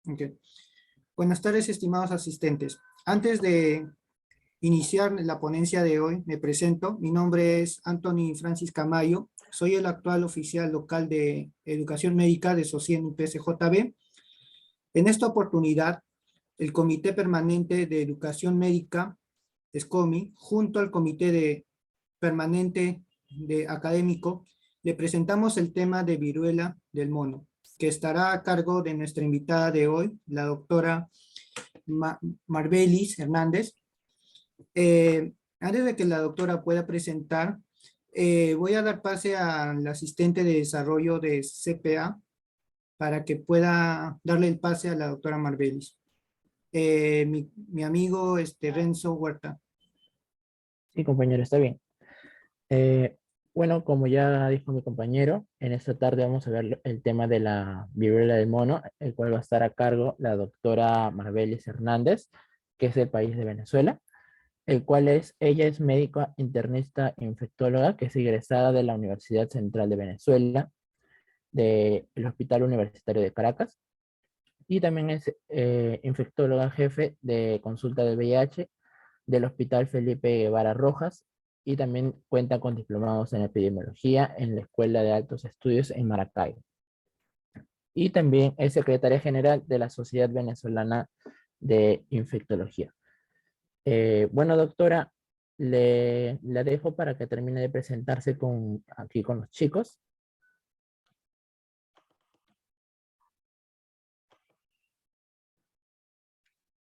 Ok. Buenas tardes, estimados asistentes. Antes de iniciar la ponencia de hoy, me presento. Mi nombre es Anthony Francis Camayo. Soy el actual oficial local de Educación Médica de SOCIEN PSJB. En esta oportunidad, el Comité Permanente de Educación Médica, SCOMI, junto al Comité Permanente de Académico, le presentamos el tema de viruela del mono, que estará a cargo de nuestra invitada de hoy, la doctora Marbelis Hernández. Antes de que la doctora pueda presentar, voy a dar pase al asistente de desarrollo de CPA para que pueda darle el pase a la doctora Marbelis. Mi amigo Renzo Huerta. Sí, compañero, está bien. Eh, bueno, como ya dijo mi compañero, en esta tarde vamos a ver el tema de la viruela del mono, el cual va a estar a cargo la doctora Marbelis Hernández, que es del país de Venezuela, ella es médica internista infectóloga, que es egresada de la Universidad Central de Venezuela, del Hospital Universitario de Caracas, y también es infectóloga jefe de consulta del VIH del Hospital Felipe Guevara Rojas, y también cuenta con diplomados en epidemiología en la Escuela de Altos Estudios en Maracaibo. Y también es secretaria general de la Sociedad Venezolana de Infectología. Bueno, doctora, la dejo para que termine de presentarse aquí con los chicos.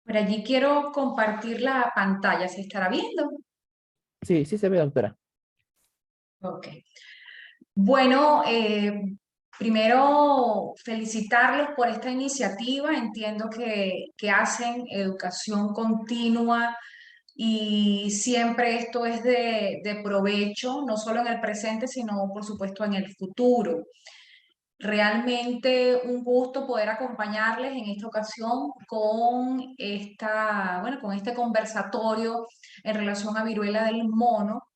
Por allí quiero compartir la pantalla. ¿Se estará viendo? Sí, sí se ve, doctora. Ok. Bueno, primero felicitarlos por esta iniciativa. Entiendo que hacen educación continua y siempre esto es de provecho, no solo en el presente, sino por supuesto en el futuro. Realmente un gusto poder acompañarles en esta ocasión con este conversatorio en relación a viruela del mono,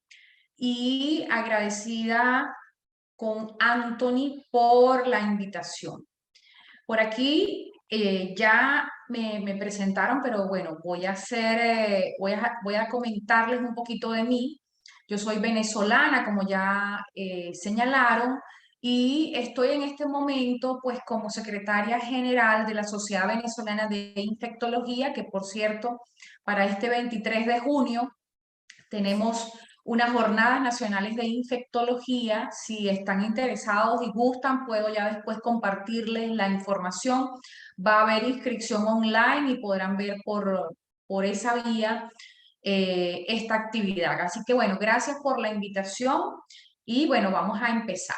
y agradecida con Anthony por la invitación. Por aquí ya me presentaron, pero bueno, voy a comentarles un poquito de mí. Yo soy venezolana, como ya señalaron, y estoy en este momento pues como secretaria general de la Sociedad Venezolana de Infectología, que por cierto, para este 23 de junio tenemos unas jornadas nacionales de infectología. Si están interesados y gustan, puedo ya después compartirles la información. Va a haber inscripción online y podrán ver por esa vía esta actividad. Así que bueno, gracias por la invitación y bueno, vamos a empezar.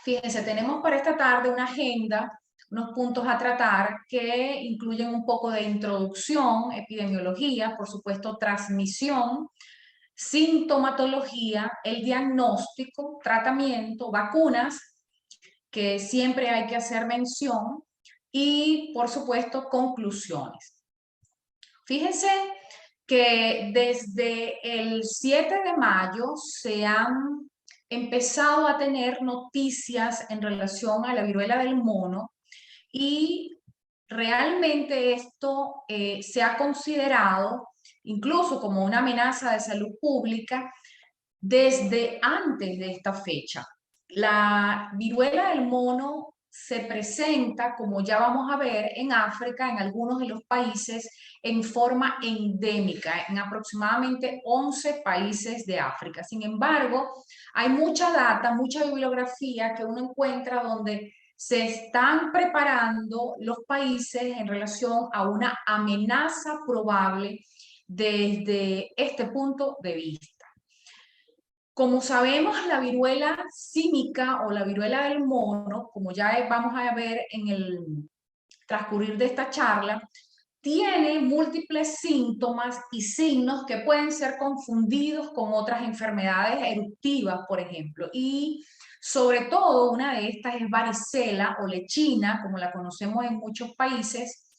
Fíjense, tenemos para esta tarde una agenda, unos puntos a tratar que incluyen un poco de introducción, epidemiología, por supuesto, transmisión, sintomatología, el diagnóstico, tratamiento, vacunas, que siempre hay que hacer mención, y por supuesto conclusiones. Fíjense que desde el 7 de mayo se han empezado a tener noticias en relación a la viruela del mono, y realmente esto se ha considerado incluso como una amenaza de salud pública desde antes de esta fecha. La viruela del mono se presenta, como ya vamos a ver, en África, en algunos de los países, en forma endémica, en aproximadamente 11 países de África. Sin embargo, hay mucha data, mucha bibliografía que uno encuentra donde se están preparando los países en relación a una amenaza probable desde este punto de vista. Como sabemos, la viruela símica o la viruela del mono, como ya vamos a ver en el transcurrir de esta charla, tiene múltiples síntomas y signos que pueden ser confundidos con otras enfermedades eruptivas, por ejemplo. Y sobre todo, una de estas es varicela o lechina, como la conocemos en muchos países.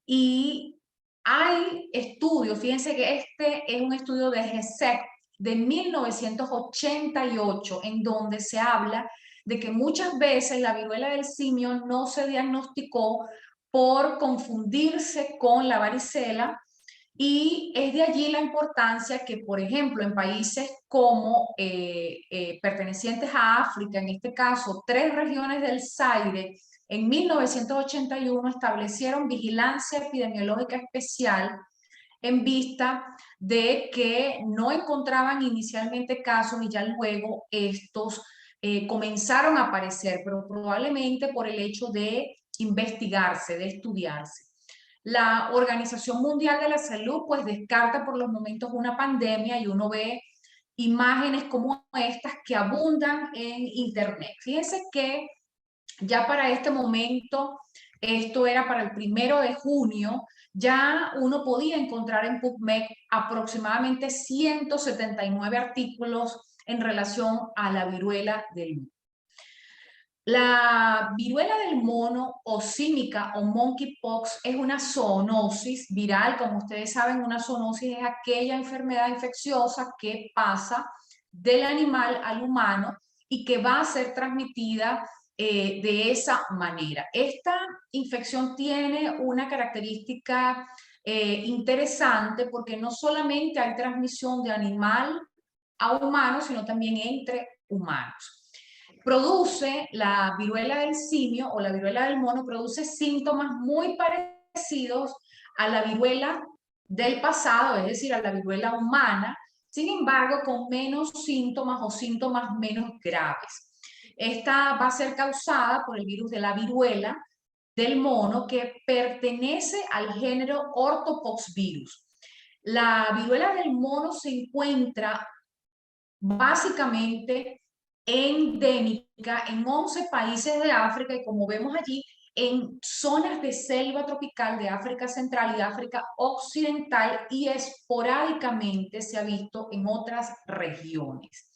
Y hay estudios, fíjense que este es un estudio de GESEC de 1988, en donde se habla de que muchas veces la viruela del simio no se diagnosticó por confundirse con la varicela. Y es de allí la importancia que, por ejemplo, en países como pertenecientes a África, en este caso, 3 regiones del Zaire, en 1981 establecieron vigilancia epidemiológica especial en vista de que no encontraban inicialmente casos y ya luego estos comenzaron a aparecer, pero probablemente por el hecho de investigarse, de estudiarse. La Organización Mundial de la Salud pues descarta por los momentos una pandemia y uno ve imágenes como estas que abundan en internet. Fíjense que ya para este momento, esto era para el 1 de junio, ya uno podía encontrar en PubMed aproximadamente 179 artículos en relación a la viruela del mono. La viruela del mono o símica o monkeypox es una zoonosis viral. Como ustedes saben, una zoonosis es aquella enfermedad infecciosa que pasa del animal al humano y que va a ser transmitida de esa manera. Esta infección tiene una característica interesante porque no solamente hay transmisión de animal a humano, sino también entre humanos. Produce la viruela del simio o la viruela del mono, produce síntomas muy parecidos a la viruela del pasado, es decir, a la viruela humana, sin embargo, con menos síntomas o síntomas menos graves. Esta va a ser causada por el virus de la viruela del mono que pertenece al género Orthopoxvirus. La viruela del mono se encuentra básicamente endémica en 11 países de África y, como vemos allí, en zonas de selva tropical de África Central y África Occidental, y esporádicamente se ha visto en otras regiones.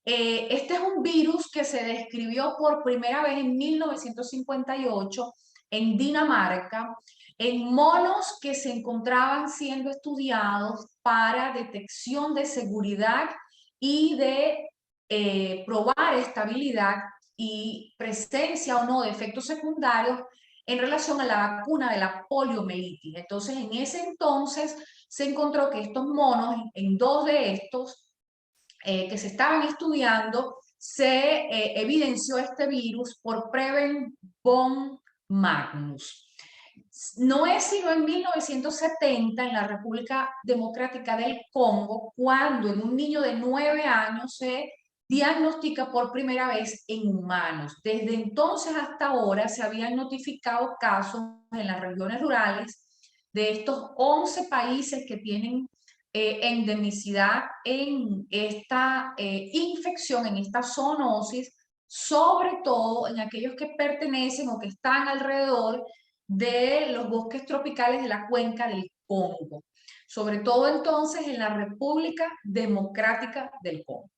Este es un virus que se describió por primera vez en 1958 en Dinamarca, en monos que se encontraban siendo estudiados para detección de seguridad y de probar estabilidad y presencia o no de efectos secundarios en relación a la vacuna de la poliomielitis. Entonces, en ese entonces se encontró que estos monos, en 2 de estos que se estaban estudiando, se evidenció este virus por Preben von Magnus. No es sino en 1970, en la República Democrática del Congo, cuando en un niño de 9 años se diagnostica por primera vez en humanos. Desde entonces hasta ahora se habían notificado casos en las regiones rurales de estos 11 países que tienen endemicidad en esta infección, en esta zoonosis, sobre todo en aquellos que pertenecen o que están alrededor de los bosques tropicales de la cuenca del Congo, sobre todo entonces en la República Democrática del Congo.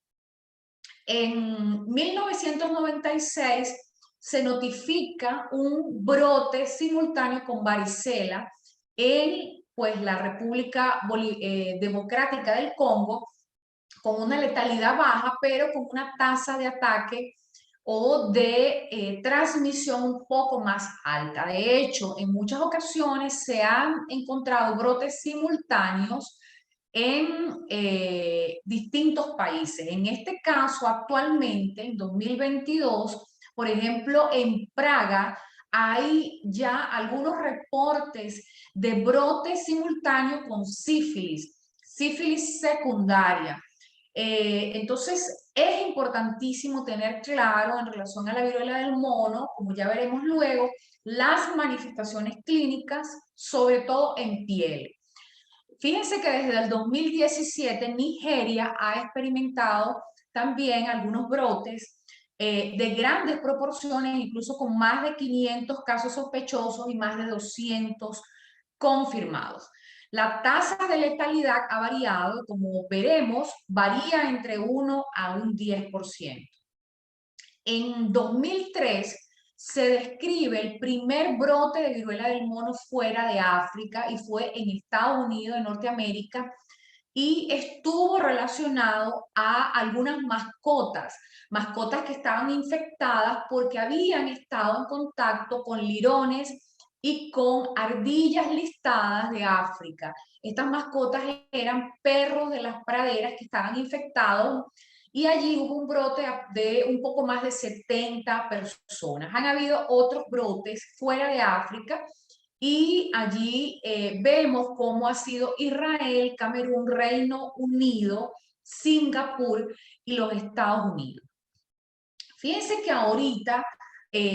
En 1996 se notifica un brote simultáneo con varicela en pues, la República Democrática del Congo, con una letalidad baja, pero con una tasa de ataque o de transmisión un poco más alta. De hecho, en muchas ocasiones se han encontrado brotes simultáneos en distintos países. En este caso, actualmente, en 2022, por ejemplo, en Praga, hay ya algunos reportes de brotes simultáneos con sífilis secundaria. Entonces, es importantísimo tener claro en relación a la viruela del mono, como ya veremos luego, las manifestaciones clínicas, sobre todo en piel. Fíjense que desde el 2017 Nigeria ha experimentado también algunos brotes de grandes proporciones, incluso con más de 500 casos sospechosos y más de 200 confirmados. La tasa de letalidad ha variado, como veremos, varía entre 1 a un 10%. En 2003 se describe el primer brote de viruela del mono fuera de África y fue en Estados Unidos, en Norteamérica, y estuvo relacionado a algunas mascotas que estaban infectadas porque habían estado en contacto con lirones y con ardillas listadas de África. Estas mascotas eran perros de las praderas que estaban infectados y allí hubo un brote de un poco más de 70 personas. Han habido otros brotes fuera de África y allí vemos cómo ha sido Israel, Camerún, Reino Unido, Singapur y los Estados Unidos. Fíjense que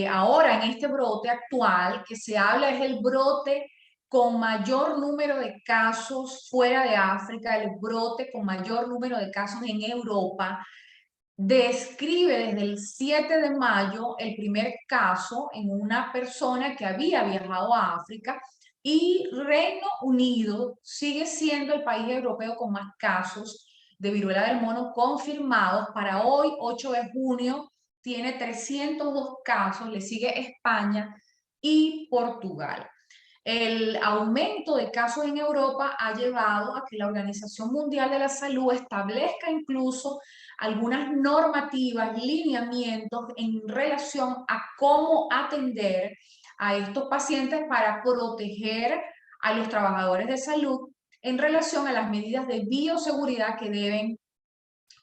ahora en este brote actual que se habla es el brote con mayor número de casos fuera de África, el brote con mayor número de casos en Europa. Describe desde el 7 de mayo el primer caso en una persona que había viajado a África y Reino Unido sigue siendo el país europeo con más casos de viruela del mono confirmados. Para hoy, 8 de junio, tiene 302 casos, le sigue España y Portugal. El aumento de casos en Europa ha llevado a que la Organización Mundial de la Salud establezca incluso algunas normativas, lineamientos en relación a cómo atender a estos pacientes para proteger a los trabajadores de salud en relación a las medidas de bioseguridad que deben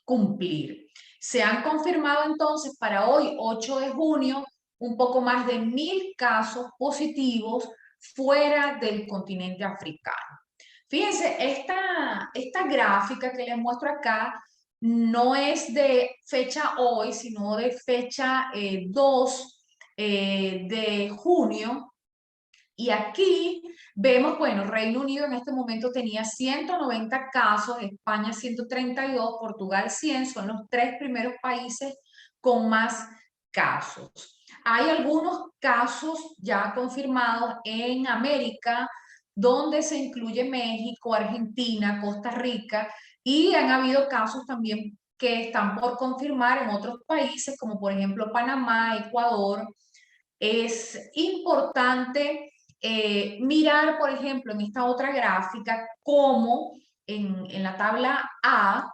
cumplir. Se han confirmado entonces para hoy, 8 de junio, un poco más de 1000 casos positivos fuera del continente africano. Fíjense, esta gráfica que les muestro acá no es de fecha hoy, sino de fecha 2 de junio. Y aquí vemos, bueno, Reino Unido en este momento tenía 190 casos, España 132, Portugal 100, son los 3 primeros países con más casos. Hay algunos casos ya confirmados en América, donde se incluye México, Argentina, Costa Rica, y han habido casos también que están por confirmar en otros países, como por ejemplo Panamá, Ecuador. Es importante mirar, por ejemplo, en esta otra gráfica, cómo en la tabla A,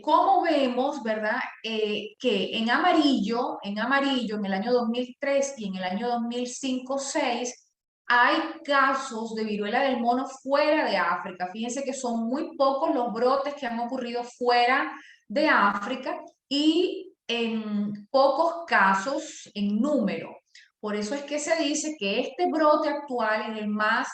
cómo vemos, ¿verdad? Que en amarillo, en el año 2003 y en el año 2005-06, hay casos de viruela del mono fuera de África. Fíjense que son muy pocos los brotes que han ocurrido fuera de África y en pocos casos en número. Por eso es que se dice que este brote actual es el más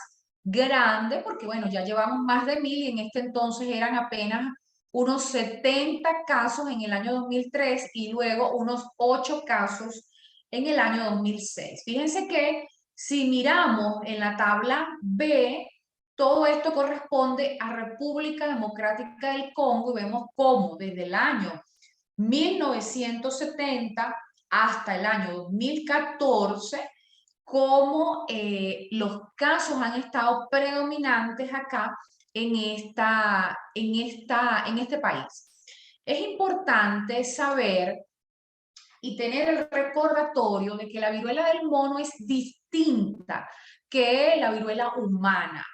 grande, porque bueno, ya llevamos más de 1000 y en este entonces eran apenas unos 70 casos en el año 2003 y luego unos 8 casos en el año 2006. Fíjense que si miramos en la tabla B, todo esto corresponde a República Democrática del Congo y vemos cómo desde el año 1970 hasta el año 2014, cómo los casos han estado predominantes acá en este país. Es importante saber y tener el recordatorio de que la viruela del mono es distinta que la viruela humana.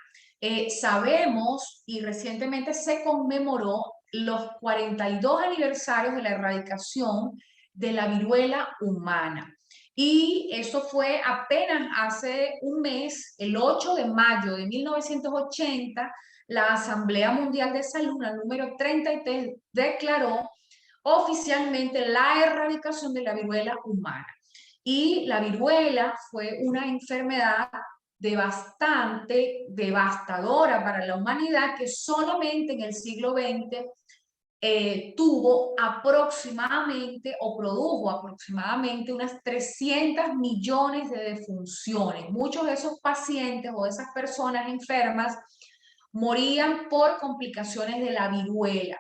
Sabemos y recientemente se conmemoró los 42 aniversarios de la erradicación de la viruela humana. Y eso fue apenas hace un mes, el 8 de mayo de 1980, la Asamblea Mundial de Salud, la número 33, declaró oficialmente la erradicación de la viruela humana. Y la viruela fue una enfermedad devastadora para la humanidad que solamente en el siglo XX tuvo aproximadamente o produjo aproximadamente unas 300 millones de defunciones. Muchos de esos pacientes o de esas personas enfermas morían por complicaciones de la viruela.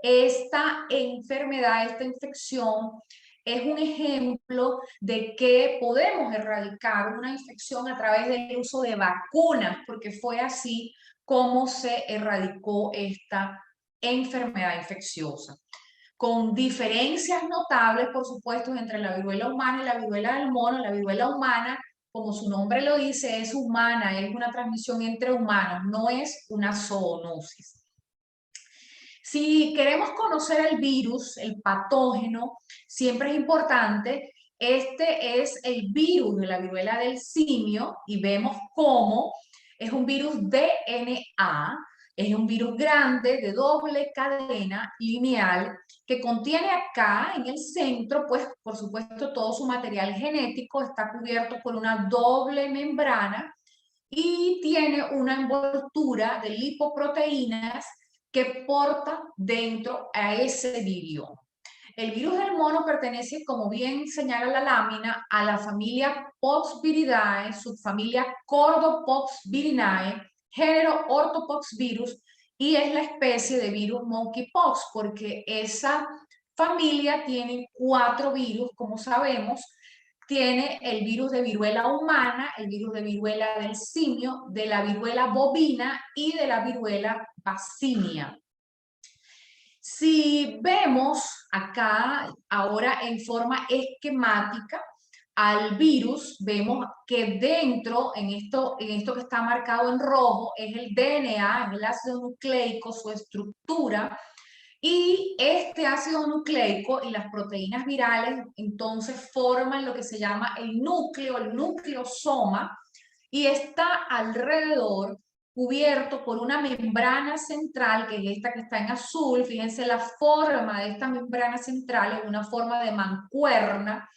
Esta enfermedad, esta infección, es un ejemplo de que podemos erradicar una infección a través del uso de vacunas, porque fue así como se erradicó esta enfermedad infecciosa. Con diferencias notables, por supuesto, entre la viruela humana y la viruela del mono. La viruela humana, como su nombre lo dice, es humana, es una transmisión entre humanos, no es una zoonosis. Si queremos conocer el virus, el patógeno, siempre es importante Este es el virus de la viruela del simio y vemos cómo es un virus DNA, es un virus grande de doble cadena lineal que contiene acá en el centro, pues por supuesto todo su material genético está cubierto por una doble membrana y tiene una envoltura de lipoproteínas que porta dentro a ese virión. El virus del mono pertenece, como bien señala la lámina, a la familia Poxviridae, subfamilia Cordopoxvirinae, género Orthopoxvirus, y es la especie de virus monkeypox, porque esa familia tiene 4 virus, como sabemos. Tiene el virus de viruela humana, el virus de viruela del simio, de la viruela bovina y de la viruela vaccinia. Si vemos acá ahora en forma esquemática al virus, vemos que dentro, en esto que está marcado en rojo, es el DNA, es el ácido nucleico, su estructura, y este ácido nucleico y las proteínas virales entonces forman lo que se llama el nucleosoma, y está alrededor cubierto por una membrana central, que es esta que está en azul. Fíjense la forma de esta membrana central, es una forma de mancuerna,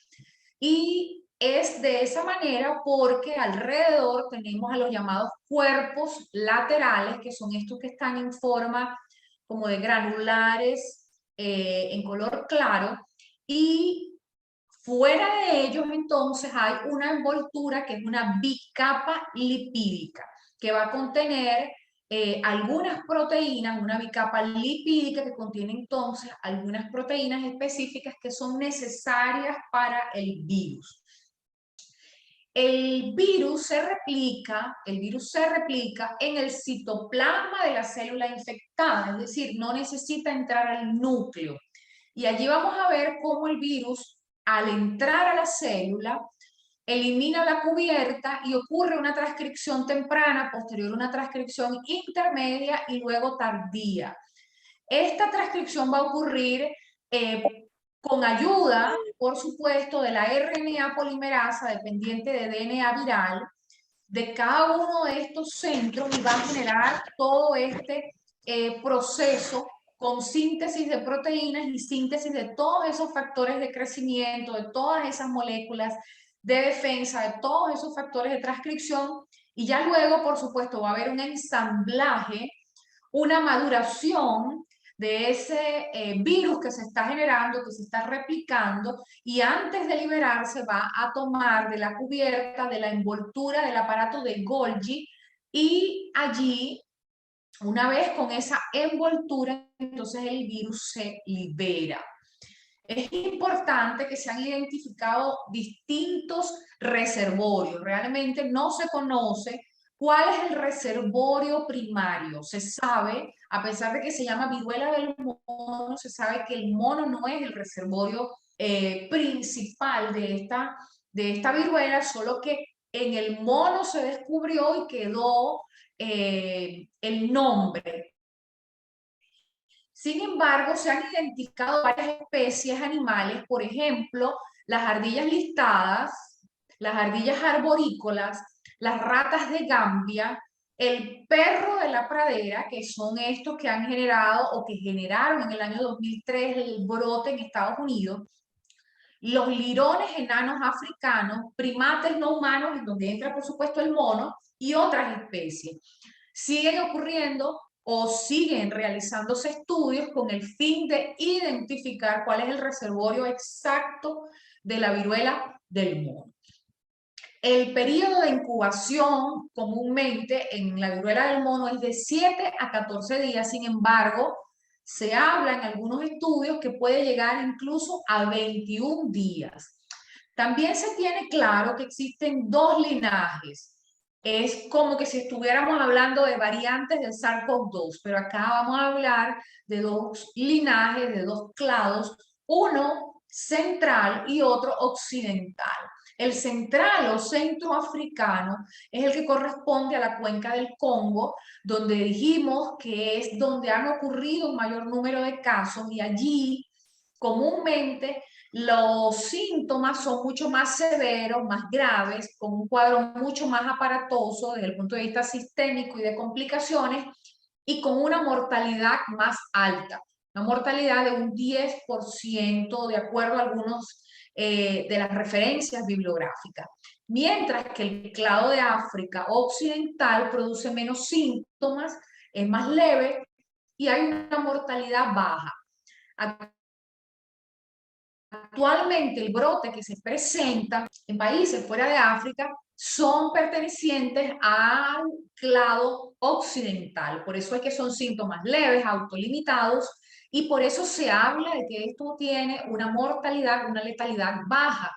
y es de esa manera porque alrededor tenemos a los llamados cuerpos laterales, que son estos que están en forma como de granulares en color claro, y fuera de ellos entonces hay una envoltura que es una bicapa lipídica, que va a contener algunas proteínas, una bicapa lipídica que contiene entonces algunas proteínas específicas que son necesarias para el virus. El virus se replica en el citoplasma de la célula infectada, es decir, no necesita entrar al núcleo. Y allí vamos a ver cómo el virus, al entrar a la célula, elimina la cubierta y ocurre una transcripción temprana, posterior una transcripción intermedia y luego tardía. Esta transcripción va a ocurrir con ayuda, por supuesto, de la RNA polimerasa dependiente de DNA viral de cada uno de estos centros, y va a generar todo este proceso con síntesis de proteínas y síntesis de todos esos factores de crecimiento, de todas esas moléculas de defensa, de todos esos factores de transcripción, y ya luego, por supuesto, va a haber un ensamblaje, una maduración de ese virus que se está generando, que se está replicando, y antes de liberarse va a tomar de la cubierta, de la envoltura del aparato de Golgi, y allí, una vez con esa envoltura, entonces el virus se libera. Es importante que se han identificado distintos reservorios. Realmente no se conoce cuál es el reservorio primario. Se sabe, a pesar de que se llama viruela del mono, se sabe que el mono no es el reservorio principal de esta viruela, solo que en el mono se descubrió y quedó el nombre. Sin embargo, se han identificado varias especies animales, por ejemplo, las ardillas listadas, las ardillas arborícolas, las ratas de Gambia, el perro de la pradera, que son estos que han generado o que generaron en el año 2003 el brote en Estados Unidos, los lirones enanos africanos, primates no humanos, en donde entra por supuesto el mono, y otras especies. Siguen ocurriendo o siguen realizándose estudios con el fin de identificar cuál es el reservorio exacto de la viruela del mono. El periodo de incubación comúnmente en la viruela del mono es de 7 a 14 días, sin embargo, se habla en algunos estudios que puede llegar incluso a 21 días. También se tiene claro que existen 2 linajes. Es como que si estuviéramos hablando de variantes del SARS-CoV-2, pero acá vamos a hablar de 2 linajes, de 2 clados, uno central y otro occidental. El central o centroafricano es el que corresponde a la cuenca del Congo, donde dijimos que es donde han ocurrido un mayor número de casos, y allí comúnmente Los síntomas son mucho más severos, más graves, con un cuadro mucho más aparatoso desde el punto de vista sistémico y de complicaciones, y con una mortalidad más alta, una mortalidad de un 10% de acuerdo a algunos de las referencias bibliográficas. Mientras que el clado de África occidental produce menos síntomas, es más leve y hay una mortalidad baja. Actualmente el brote que se presenta en países fuera de África son pertenecientes al clado occidental. Por eso es que son síntomas leves, autolimitados, y por eso se habla de que esto tiene una mortalidad, una letalidad baja.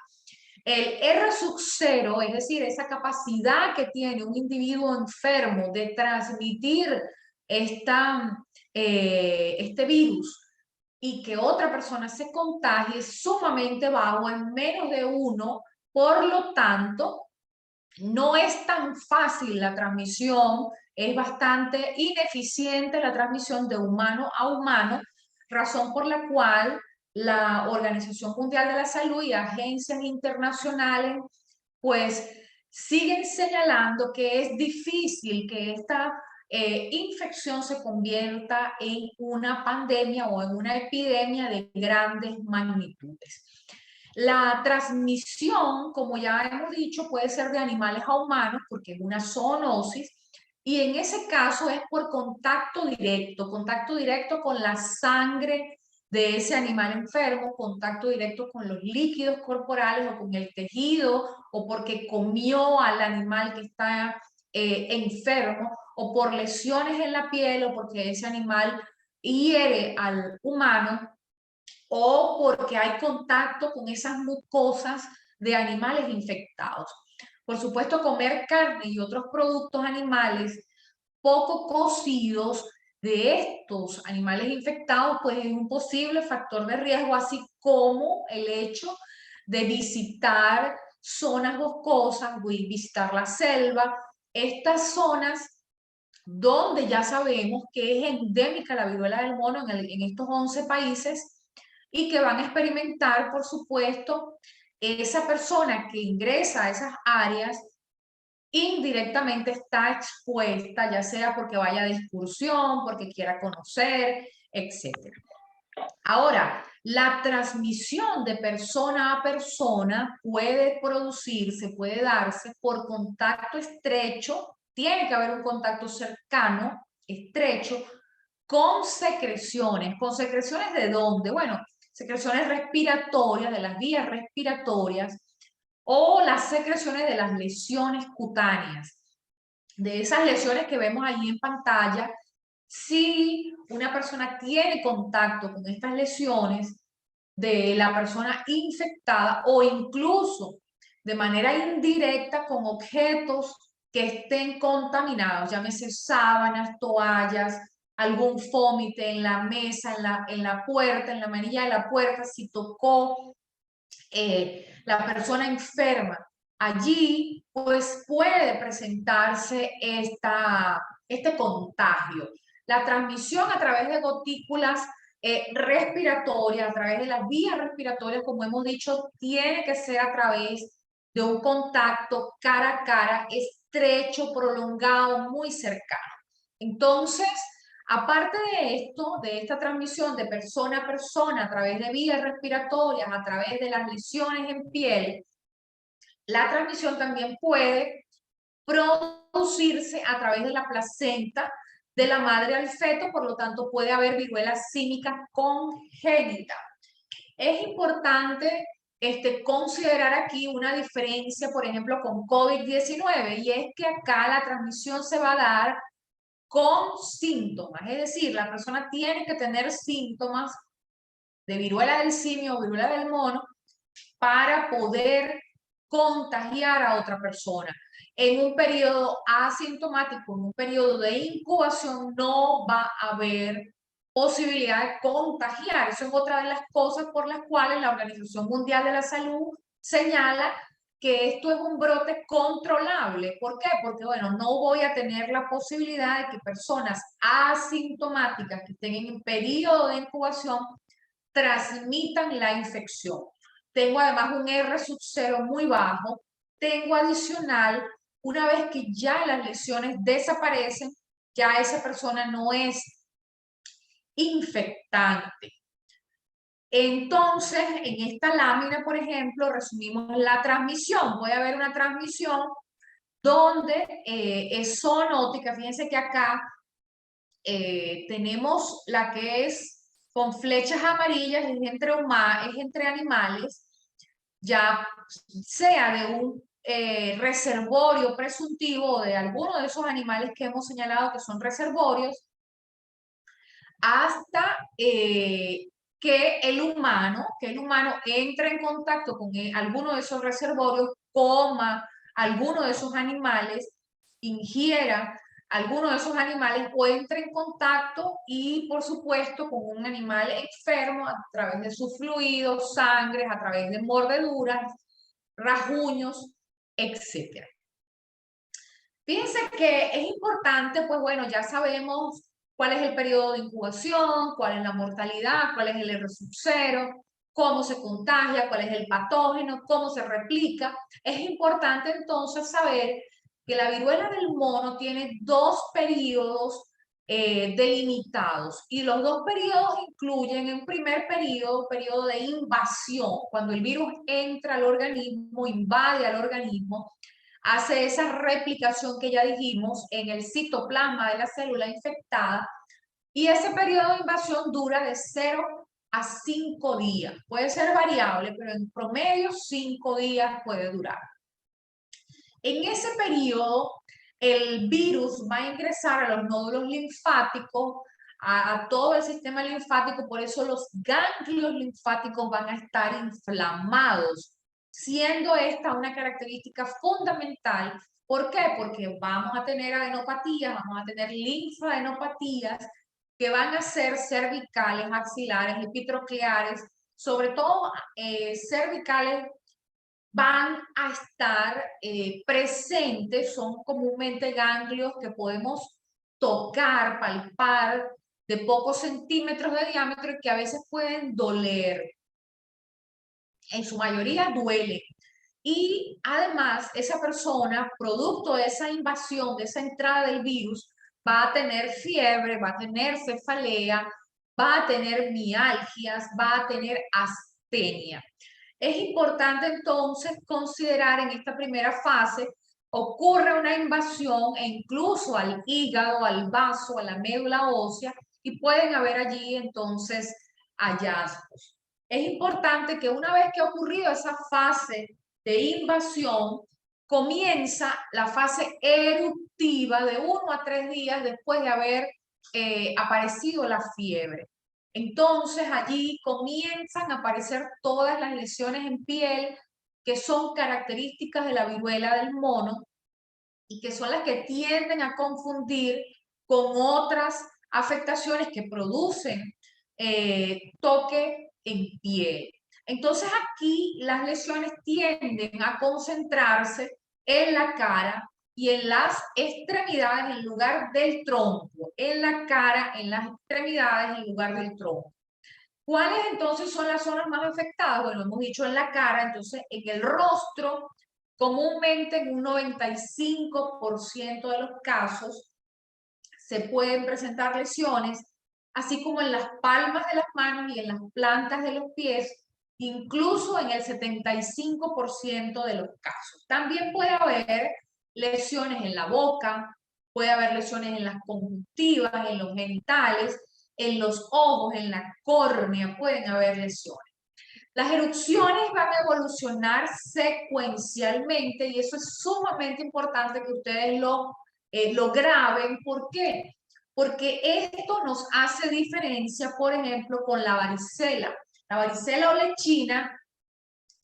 El R0, es decir, esa capacidad que tiene un individuo enfermo de transmitir este virus y que otra persona se contagie, es sumamente bajo, en menos de 1, por lo tanto, no es tan fácil la transmisión, es bastante ineficiente la transmisión de humano a humano, razón por la cual la Organización Mundial de la Salud y agencias internacionales pues siguen señalando que es difícil que esta infección se convierta en una pandemia o en una epidemia de grandes magnitudes. La transmisión, como ya hemos dicho, puede ser de animales a humanos porque es una zoonosis, y en ese caso es por contacto directo con la sangre de ese animal enfermo, contacto directo con los líquidos corporales o con el tejido, o porque comió al animal que está enfermo, o por lesiones en la piel, o porque ese animal hiere al humano, o porque hay contacto con esas mucosas de animales infectados. Por supuesto, comer carne y otros productos animales poco cocidos de estos animales infectados, pues es un posible factor de riesgo, así como el hecho de visitar zonas boscosas, visitar la selva, estas zonas donde ya sabemos que es endémica la viruela del mono en estos 11 países, y que van a experimentar, por supuesto, esa persona que ingresa a esas áreas indirectamente está expuesta, ya sea porque vaya de excursión, porque quiera conocer, etc. Ahora, la transmisión de persona a persona puede producirse, puede darse por contacto estrecho, tiene que haber un contacto cercano, estrecho, con secreciones. ¿Con secreciones de dónde? Bueno, secreciones respiratorias, de las vías respiratorias, o las secreciones de las lesiones cutáneas, de esas lesiones que vemos allí en pantalla. Si una persona tiene contacto con estas lesiones de la persona infectada, o incluso de manera indirecta con objetos que estén contaminados, llámese sábanas, toallas, algún fómite en la mesa, en la puerta, en la manilla de la puerta, si tocó la persona enferma, allí pues puede presentarse este contagio. La transmisión a través de gotículas respiratorias, a través de las vías respiratorias, como hemos dicho, tiene que ser a través de un contacto cara a cara, estrecho, prolongado, muy cercano. Entonces, aparte de esto, de esta transmisión de persona a persona a través de vías respiratorias, a través de las lesiones en piel, la transmisión también puede producirse a través de la placenta de la madre al feto, por lo tanto puede haber viruela símica congénita. Es importante considerar aquí una diferencia, por ejemplo, con COVID-19, y es que acá la transmisión se va a dar con síntomas, es decir, la persona tiene que tener síntomas de viruela del simio o viruela del mono para poder contagiar a otra persona. En un periodo asintomático, en un periodo de incubación, no va a haber posibilidad de contagiar. Eso es otra de las cosas por las cuales la Organización Mundial de la Salud señala que esto es un brote controlable. ¿Por qué? Porque, bueno, no voy a tener la posibilidad de que personas asintomáticas que estén en periodo de incubación transmitan la infección. tengo además un R0 muy bajo, tengo adicional, una vez que ya las lesiones desaparecen, ya esa persona no es infectante. Entonces, en esta lámina, por ejemplo, resumimos la transmisión. Puede haber una transmisión donde es zoonótica. Fíjense que acá tenemos la que es con flechas amarillas, es entre animales, ya sea de un reservorio presuntivo o de alguno de esos animales que hemos señalado que son reservorios, hasta que el humano entre en contacto con alguno de esos reservorios, coma alguno de esos animales, ingiera alguno de esos animales o entre en contacto y, por supuesto, con un animal enfermo a través de sus fluidos, sangre, a través de mordeduras, rasguños, etc. Fíjense que es importante, pues bueno, ya sabemos cuál es el periodo de incubación, cuál es la mortalidad, cuál es el R0, cómo se contagia, cuál es el patógeno, cómo se replica. Es importante entonces saber que la viruela del mono tiene 2 periodos delimitados, y los 2 periodos incluyen en primer periodo de invasión, cuando el virus entra al organismo, invade al organismo, hace esa replicación que ya dijimos en el citoplasma de la célula infectada, y ese periodo de invasión dura de 0 a 5 días. Puede ser variable, pero en promedio 5 días puede durar. En ese periodo, el virus va a ingresar a los nódulos linfáticos, a todo el sistema linfático, por eso los ganglios linfáticos van a estar inflamados, siendo esta una característica fundamental. ¿Por qué? Porque vamos a tener adenopatías, vamos a tener linfadenopatías que van a ser cervicales, axilares, epitrocleares, sobre todo cervicales van a estar presentes, son comúnmente ganglios que podemos tocar, palpar, de pocos centímetros de diámetro y que a veces pueden doler. En su mayoría duele. Y además esa persona, producto de esa invasión, de esa entrada del virus, va a tener fiebre, va a tener cefalea, va a tener mialgias, va a tener astenia. Es importante entonces considerar en esta primera fase, ocurre una invasión e incluso al hígado, al vaso, a la médula ósea, y pueden haber allí entonces hallazgos. Es importante que una vez que ha ocurrido esa fase de invasión, comienza la fase eruptiva de 1 a 3 días después de haber aparecido la fiebre. Entonces allí comienzan a aparecer todas las lesiones en piel que son características de la viruela del mono y que son las que tienden a confundir con otras afectaciones que producen toque en piel. Entonces aquí las lesiones tienden a concentrarse en la cara y en las extremidades en lugar del tronco, en la cara, en las extremidades en lugar del tronco. ¿Cuáles entonces son las zonas más afectadas? Bueno, hemos dicho en la cara, entonces en el rostro, comúnmente en un 95% de los casos se pueden presentar lesiones, así como en las palmas de las manos y en las plantas de los pies, incluso en el 75% de los casos. También puede haber lesiones en la boca, puede haber lesiones en las conjuntivas, en los genitales, en los ojos, en la córnea, pueden haber lesiones. Las erupciones van a evolucionar secuencialmente y eso es sumamente importante que ustedes lo graben. ¿Por qué? Porque esto nos hace diferencia, por ejemplo, con la varicela. La varicela o lechina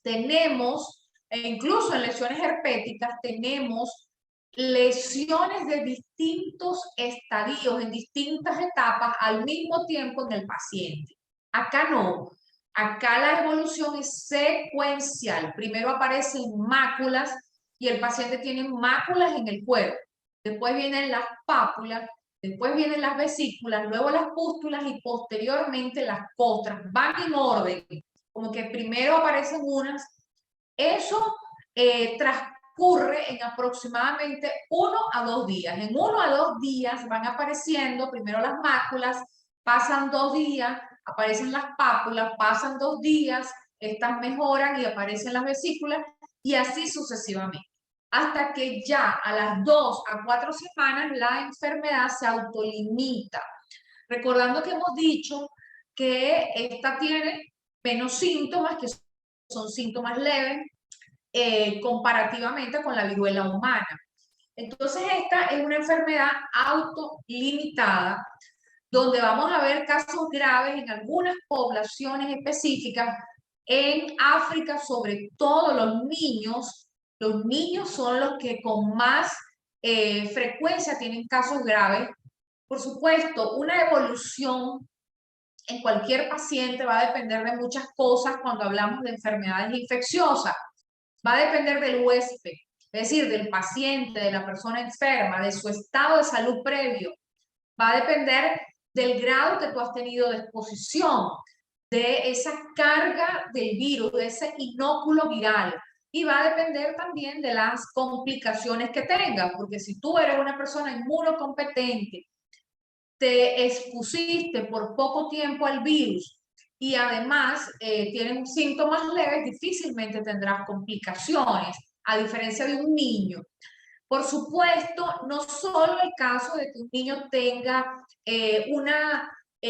tenemos, e incluso en lesiones herpéticas, tenemos lesiones de distintos estadios, en distintas etapas, al mismo tiempo en el paciente. Acá no. Acá la evolución es secuencial. Primero aparecen máculas y el paciente tiene máculas en el cuerpo. Después vienen las pápulas, después vienen las vesículas, luego las pústulas y posteriormente las costras. Van en orden. como que primero aparecen unas. Eso transcurre en aproximadamente 1 a 2 días. En 1 a 2 días van apareciendo primero las máculas, pasan 2 días, aparecen las pápulas, pasan 2 días, estas mejoran y aparecen las vesículas, y así sucesivamente. Hasta que ya a las 2 a 4 semanas la enfermedad se autolimita. Recordando que hemos dicho que esta tiene menos síntomas, que son síntomas leves, comparativamente con la viruela humana. Entonces esta es una enfermedad autolimitada, donde vamos a ver casos graves en algunas poblaciones específicas. En África, sobre todo los niños son los que con más frecuencia tienen casos graves. Por supuesto, una evolución en cualquier paciente va a depender de muchas cosas cuando hablamos de enfermedades infecciosas. Va a depender del huésped, es decir, del paciente, de la persona enferma, de su estado de salud previo. Va a depender del grado que tú has tenido de exposición, de esa carga del virus, de ese inóculo viral. Y va a depender también de las complicaciones que tenga, porque si tú eres una persona inmunocompetente, te expusiste por poco tiempo al virus y además tienen síntomas leves, difícilmente tendrás complicaciones, a diferencia de un niño. Por supuesto, no solo el caso de que un niño tenga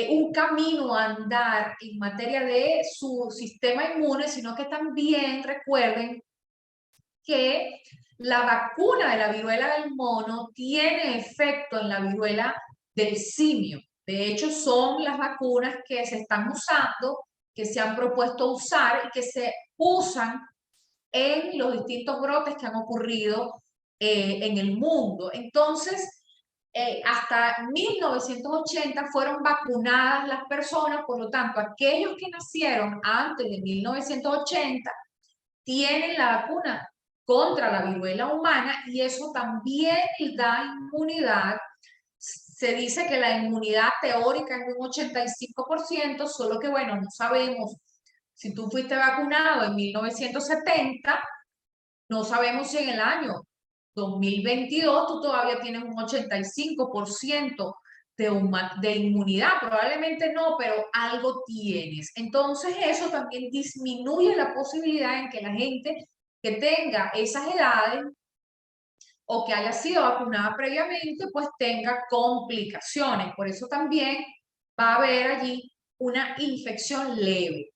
un camino a andar en materia de su sistema inmune, sino que también recuerden que la vacuna de la viruela del mono tiene efecto en la viruela del simio. De hecho, son las vacunas que se están usando, que se han propuesto usar y que se usan en los distintos brotes que han ocurrido en el mundo. Entonces, hasta 1980 fueron vacunadas las personas, por lo tanto, aquellos que nacieron antes de 1980 tienen la vacuna contra la viruela humana y eso también da inmunidad. Se dice que la inmunidad teórica es de un 85%, solo que, bueno, no sabemos si tú fuiste vacunado en 1970, no sabemos si en el año 2022 tú todavía tienes un 85% de inmunidad, probablemente no, pero algo tienes. Entonces eso también disminuye la posibilidad en que la gente que tenga esas edades o que haya sido vacunada previamente, pues tenga complicaciones. Por eso también va a haber allí una infección leve.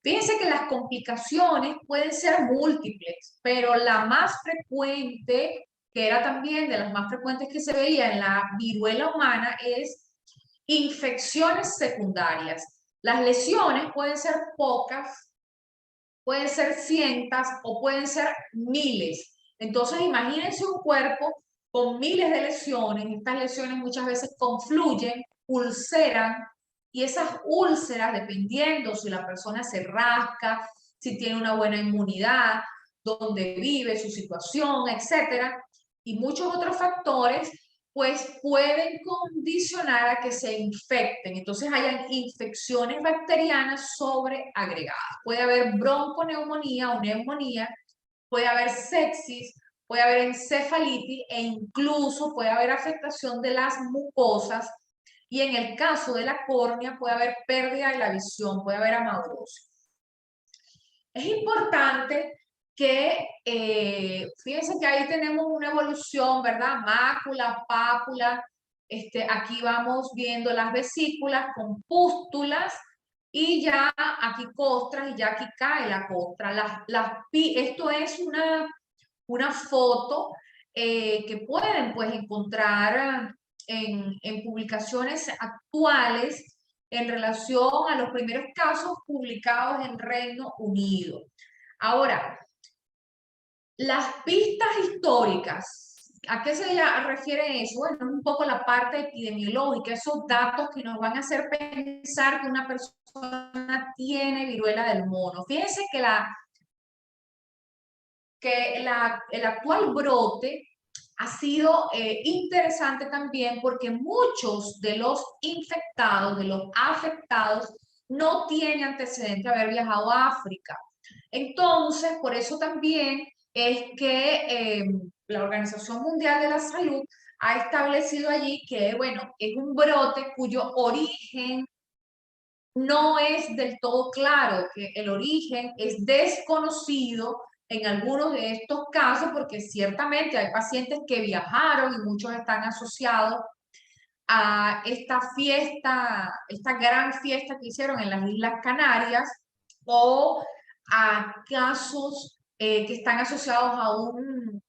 Fíjense que las complicaciones pueden ser múltiples, pero la más frecuente, que era también de las más frecuentes que se veía en la viruela humana, es infecciones secundarias. Las lesiones pueden ser pocas, pueden ser cientos o pueden ser miles. Entonces, imagínense un cuerpo con miles de lesiones. Estas lesiones muchas veces confluyen, ulceran, y esas úlceras, dependiendo si la persona se rasca, si tiene una buena inmunidad, dónde vive, su situación, etcétera, y muchos otros factores, pues pueden condicionar a que se infecten. Entonces hayan infecciones bacterianas sobreagregadas. Puede haber bronconeumonía o neumonía, puede haber sepsis, puede haber encefalitis e incluso puede haber afectación de las mucosas. Y en el caso de la córnea puede haber pérdida de la visión, puede haber amaurosis. Es importante que, fíjense que ahí tenemos una evolución, ¿verdad? Mácula, pápula, aquí vamos viendo las vesículas con pústulas y ya aquí costras y ya aquí cae la costra. Esto es una foto que pueden pues encontrar en publicaciones actuales en relación a los primeros casos publicados en Reino Unido. Ahora, las pistas históricas, ¿a qué se refiere eso? Bueno, un poco la parte epidemiológica, esos datos que nos van a hacer pensar que una persona tiene viruela del mono. Fíjense que el actual brote ha sido interesante también porque muchos de los infectados, de los afectados, no tiene antecedente de haber viajado a África. Entonces, por eso también es que la Organización Mundial de la Salud ha establecido allí que, bueno, es un brote cuyo origen no es del todo claro, que el origen es desconocido en algunos de estos casos, porque ciertamente hay pacientes que viajaron y muchos están asociados a esta fiesta, esta gran fiesta que hicieron en las Islas Canarias, o a casos que están asociados a un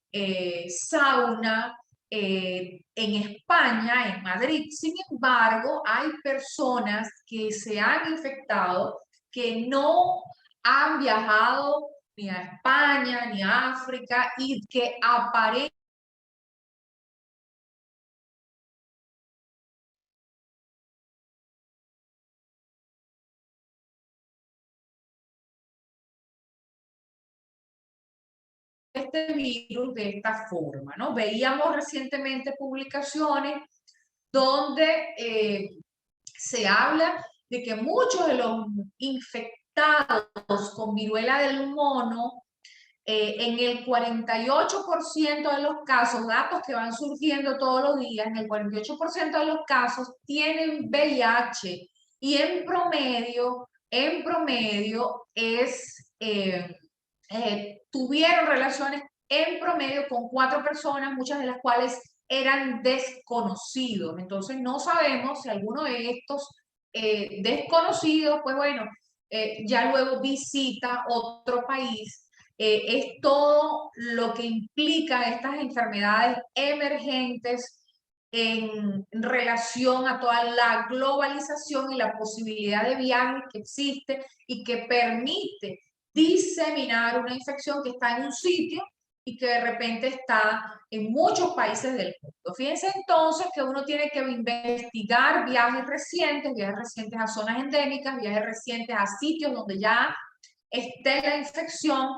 sauna en España, en Madrid. Sin embargo, hay personas que se han infectado que no han viajado ni a España ni a África y que aparentemente este virus de esta forma, ¿no? Veíamos recientemente publicaciones donde se habla de que muchos de los infectados con viruela del mono, en el 48% de los casos, datos que van surgiendo todos los días, en el 48% de los casos tienen VIH y en promedio tuvieron relaciones en promedio con 4 personas, muchas de las cuales eran desconocidos. Entonces no sabemos si alguno de estos desconocidos, pues bueno, ya luego visita otro país. Es todo lo que implica estas enfermedades emergentes en relación a toda la globalización y la posibilidad de viaje que existe y que permite diseminar una infección que está en un sitio y que de repente está en muchos países del mundo. Fíjense entonces que uno tiene que investigar viajes recientes a zonas endémicas, viajes recientes a sitios donde ya esté la infección.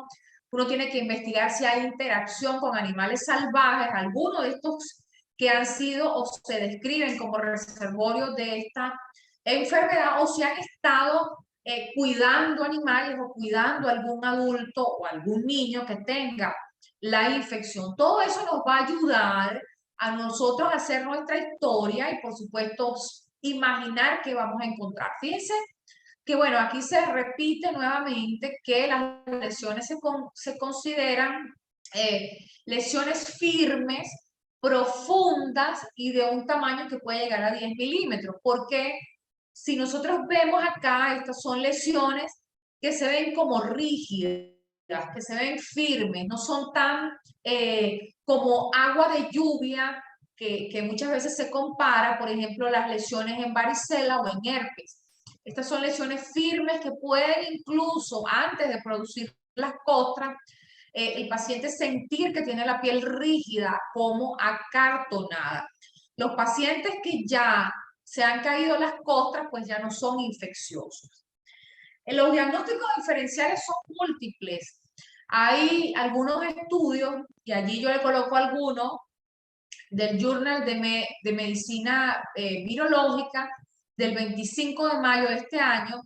Uno tiene que investigar si hay interacción con animales salvajes, algunos de estos que han sido o se describen como reservorios de esta enfermedad, o si han estado cuidando animales o cuidando a algún adulto o algún niño que tenga la infección. Todo eso nos va a ayudar a nosotros a hacer nuestra historia y, por supuesto, imaginar qué vamos a encontrar. Fíjense que, bueno, aquí se repite nuevamente que las lesiones se consideran lesiones firmes, profundas y de un tamaño que puede llegar a 10 milímetros. Porque si nosotros vemos acá, estas son lesiones que se ven como rígidas, que se ven firmes, no son tan como agua de lluvia que muchas veces se compara, por ejemplo, las lesiones en varicela o en herpes. Estas son lesiones firmes que pueden incluso, antes de producir las costras, el paciente sentir que tiene la piel rígida, como acartonada. Los pacientes que ya se han caído las costras, pues ya no son infecciosos. Los diagnósticos diferenciales son múltiples. Hay algunos estudios, y allí yo le coloco algunos, del Journal de Medicina Virológica del 25 de mayo de este año.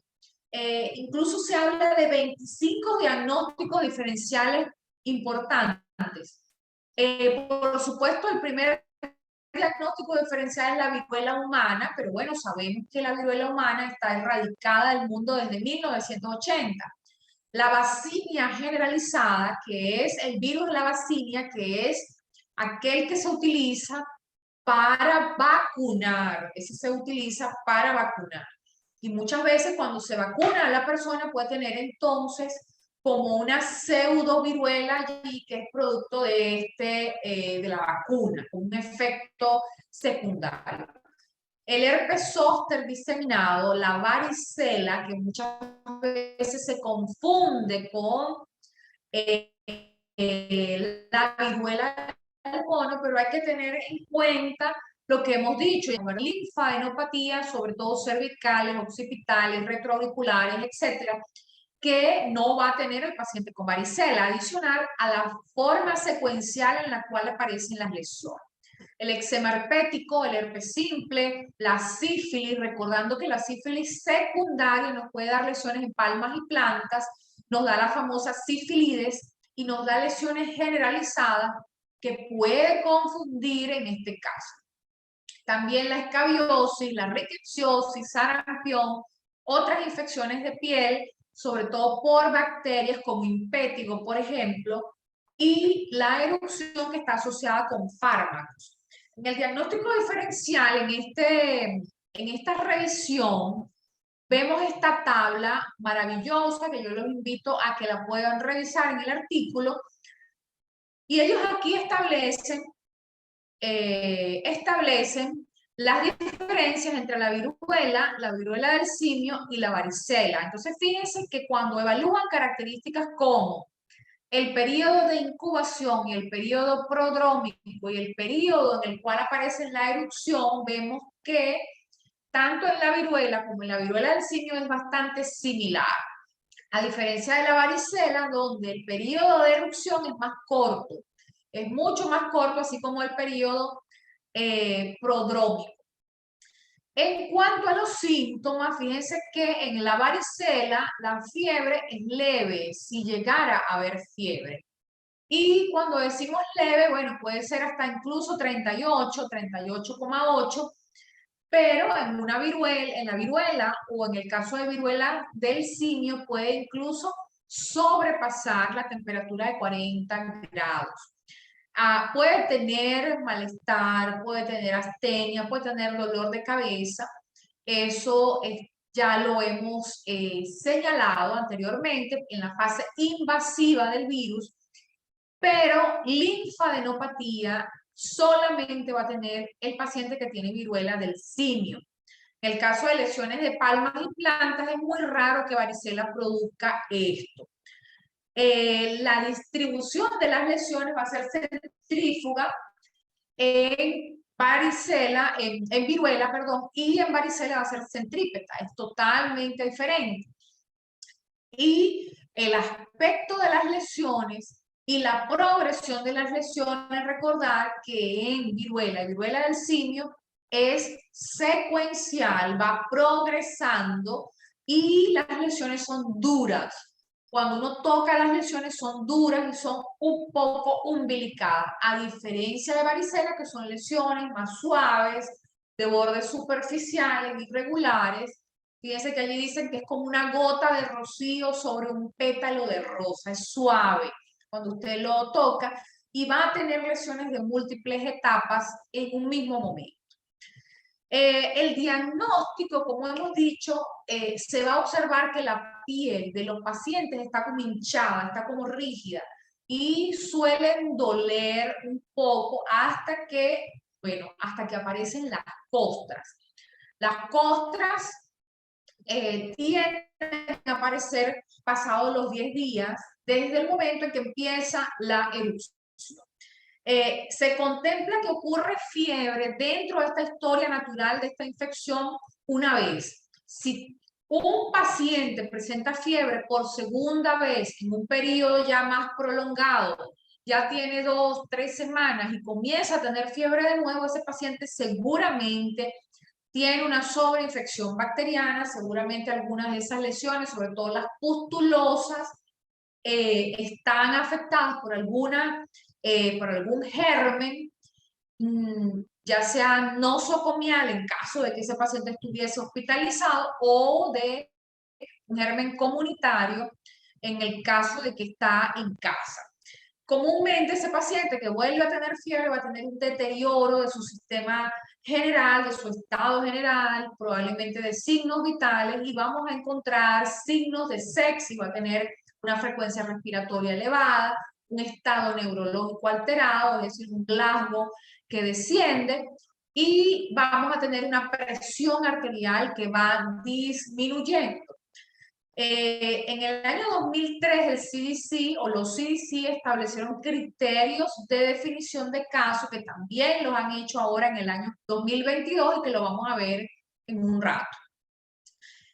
Incluso se habla de 25 diagnósticos diferenciales importantes. Por supuesto, el primer diagnóstico diferencial es la viruela humana, pero bueno, sabemos que la viruela humana está erradicada del mundo desde 1980. La vaccinia generalizada, que es el virus de la vaccinia, que es aquel que se utiliza para vacunar, ese se utiliza para vacunar. Y muchas veces cuando se vacuna a la persona puede tener entonces como una pseudo viruela allí que es producto de la vacuna, con un efecto secundario. El herpes zóster diseminado, la varicela, que muchas veces se confunde con la viruela del mono, pero hay que tener en cuenta lo que hemos dicho, linfadenopatías, sobre todo cervicales, occipitales, retroauriculares, etcétera, que no va a tener el paciente con varicela, adicional a la forma secuencial en la cual aparecen las lesiones. el eczema herpético, el herpes simple, la sífilis, recordando que la sífilis secundaria nos puede dar lesiones en palmas y plantas, nos da la famosa sífilides y nos da lesiones generalizadas que puede confundir en este caso. También la escabiosis, la rickettsiosis, sarampión, otras infecciones de piel, sobre todo por bacterias como impétigo, por ejemplo, y la erupción que está asociada con fármacos. En el diagnóstico diferencial, en esta revisión, vemos esta tabla maravillosa que yo los invito a que la puedan revisar en el artículo. Y ellos aquí establecen las diferencias entre la viruela del simio y la varicela. Entonces, fíjense que cuando evalúan características como el periodo de incubación y el periodo prodrómico y el periodo en el cual aparece la erupción, vemos que tanto en la viruela como en la viruela del simio es bastante similar. A diferencia de la varicela, donde el periodo de erupción es más corto. Es mucho más corto, así como el periodo prodrómico. En cuanto a los síntomas, fíjense que en la varicela la fiebre es leve, si llegara a haber fiebre. Y cuando decimos leve, bueno, puede ser hasta incluso 38, 38,8, pero en la viruela o en el caso de viruela del simio puede incluso sobrepasar la temperatura de 40 grados. Puede tener malestar, puede tener astenia, puede tener dolor de cabeza. Eso ya lo hemos señalado anteriormente en la fase invasiva del virus, pero linfadenopatía solamente va a tener el paciente que tiene viruela del simio. En el caso de lesiones de palmas y plantas es muy raro que varicela produzca esto. La distribución de las lesiones va a ser centrífuga en varicela, en viruela, perdón, y en varicela va a ser centrípeta, es totalmente diferente. Y el aspecto de las lesiones y la progresión de las lesiones, recordar que en viruela y viruela del simio es secuencial, va progresando y las lesiones son duras. Cuando uno toca las lesiones son duras y son un poco umbilicadas, a diferencia de varicela, que son lesiones más suaves, de bordes superficiales, irregulares. Fíjense que allí dicen que es como una gota de rocío sobre un pétalo de rosa, es suave cuando usted lo toca y va a tener lesiones de múltiples etapas en un mismo momento. El diagnóstico, como hemos dicho, se va a observar que la piel de los pacientes está como hinchada, está como rígida y suelen doler un poco hasta que aparecen las costras. Las costras tienden a aparecer pasados los 10 días desde el momento en que empieza la erupción. Se contempla que ocurre fiebre dentro de esta historia natural de esta infección una vez. Si un paciente presenta fiebre por segunda vez en un periodo ya más prolongado, ya tiene 2, 3 semanas y comienza a tener fiebre de nuevo, ese paciente seguramente tiene una sobreinfección bacteriana, seguramente algunas de esas lesiones, sobre todo las pustulosas, están afectadas por algún germen, ya sea nosocomial en caso de que ese paciente estuviese hospitalizado o de un germen comunitario en el caso de que está en casa. Comúnmente ese paciente que vuelve a tener fiebre va a tener un deterioro de su sistema general, de su estado general, probablemente de signos vitales y vamos a encontrar signos de sepsis, va a tener una frecuencia respiratoria elevada, un estado neurológico alterado, es decir, un Glasgow que desciende y vamos a tener una presión arterial que va disminuyendo. En el año 2003 el CDC o los CDC establecieron criterios de definición de casos que también los han hecho ahora en el año 2022 y que lo vamos a ver en un rato.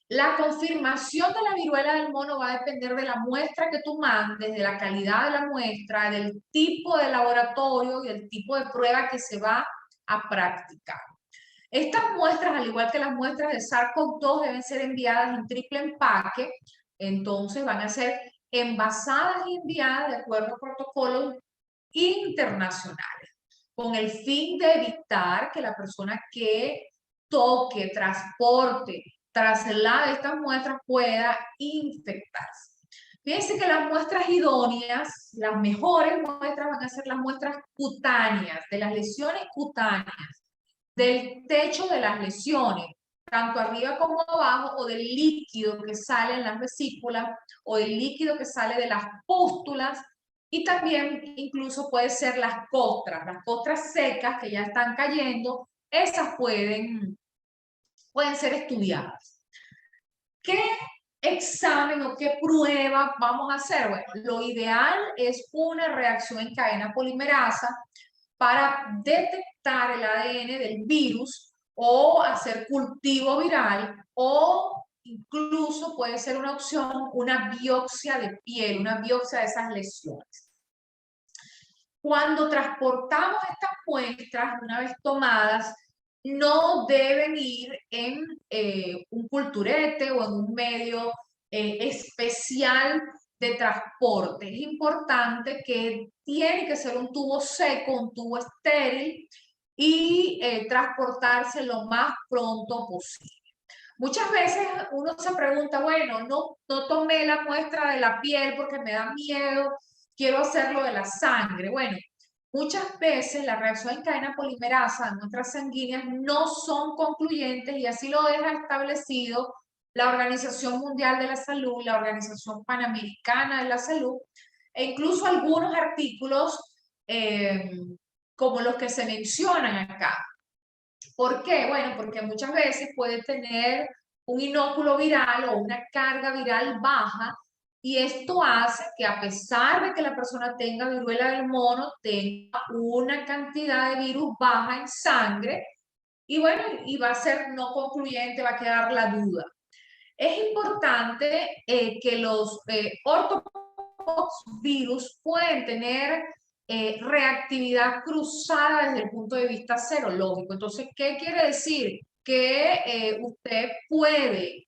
La confirmación de la viruela del mono va a depender de la muestra que tú mandes, de la calidad de la muestra, del tipo de laboratorio y del tipo de prueba que se va a practicar. Estas muestras, al igual que las muestras de SARS-CoV-2, deben ser enviadas en triple empaque, entonces van a ser envasadas y enviadas de acuerdo a protocolos internacionales, con el fin de evitar que la persona que toque, transporte, traslade estas muestras pueda infectarse. Fíjense que las muestras idóneas, las mejores muestras van a ser las muestras cutáneas, de las lesiones cutáneas, del techo de las lesiones, tanto arriba como abajo, o del líquido que sale en las vesículas, o del líquido que sale de las pústulas, y también incluso puede ser las costras secas que ya están cayendo, esas pueden ser estudiadas. ¿Qué examen o qué prueba vamos a hacer? Bueno, lo ideal es una reacción en cadena polimerasa para detectar el ADN del virus o hacer cultivo viral, o incluso puede ser una opción, una biopsia de piel, una biopsia de esas lesiones. Cuando transportamos estas muestras, una vez tomadas, no deben ir en un culturete o en un medio especial de transporte. Es importante que tiene que ser un tubo seco, un tubo estéril, y transportarse lo más pronto posible. Muchas veces uno se pregunta, bueno, no tomé la muestra de la piel porque me da miedo, quiero hacerlo de la sangre. Bueno, muchas veces la reacción en cadena polimerasa en nuestras sanguíneas no son concluyentes, y así lo deja establecido la Organización Mundial de la Salud, la Organización Panamericana de la Salud, e incluso algunos artículos como los que se mencionan acá. ¿Por qué? Bueno, porque muchas veces puede tener un inóculo viral o una carga viral baja, y esto hace que, a pesar de que la persona tenga viruela del mono, tenga una cantidad de virus baja en sangre, y bueno, y va a ser no concluyente, va a quedar la duda. Es importante que los ortovirus pueden tener reactividad cruzada desde el punto de vista serológico. Entonces, ¿qué quiere decir? Que usted puede,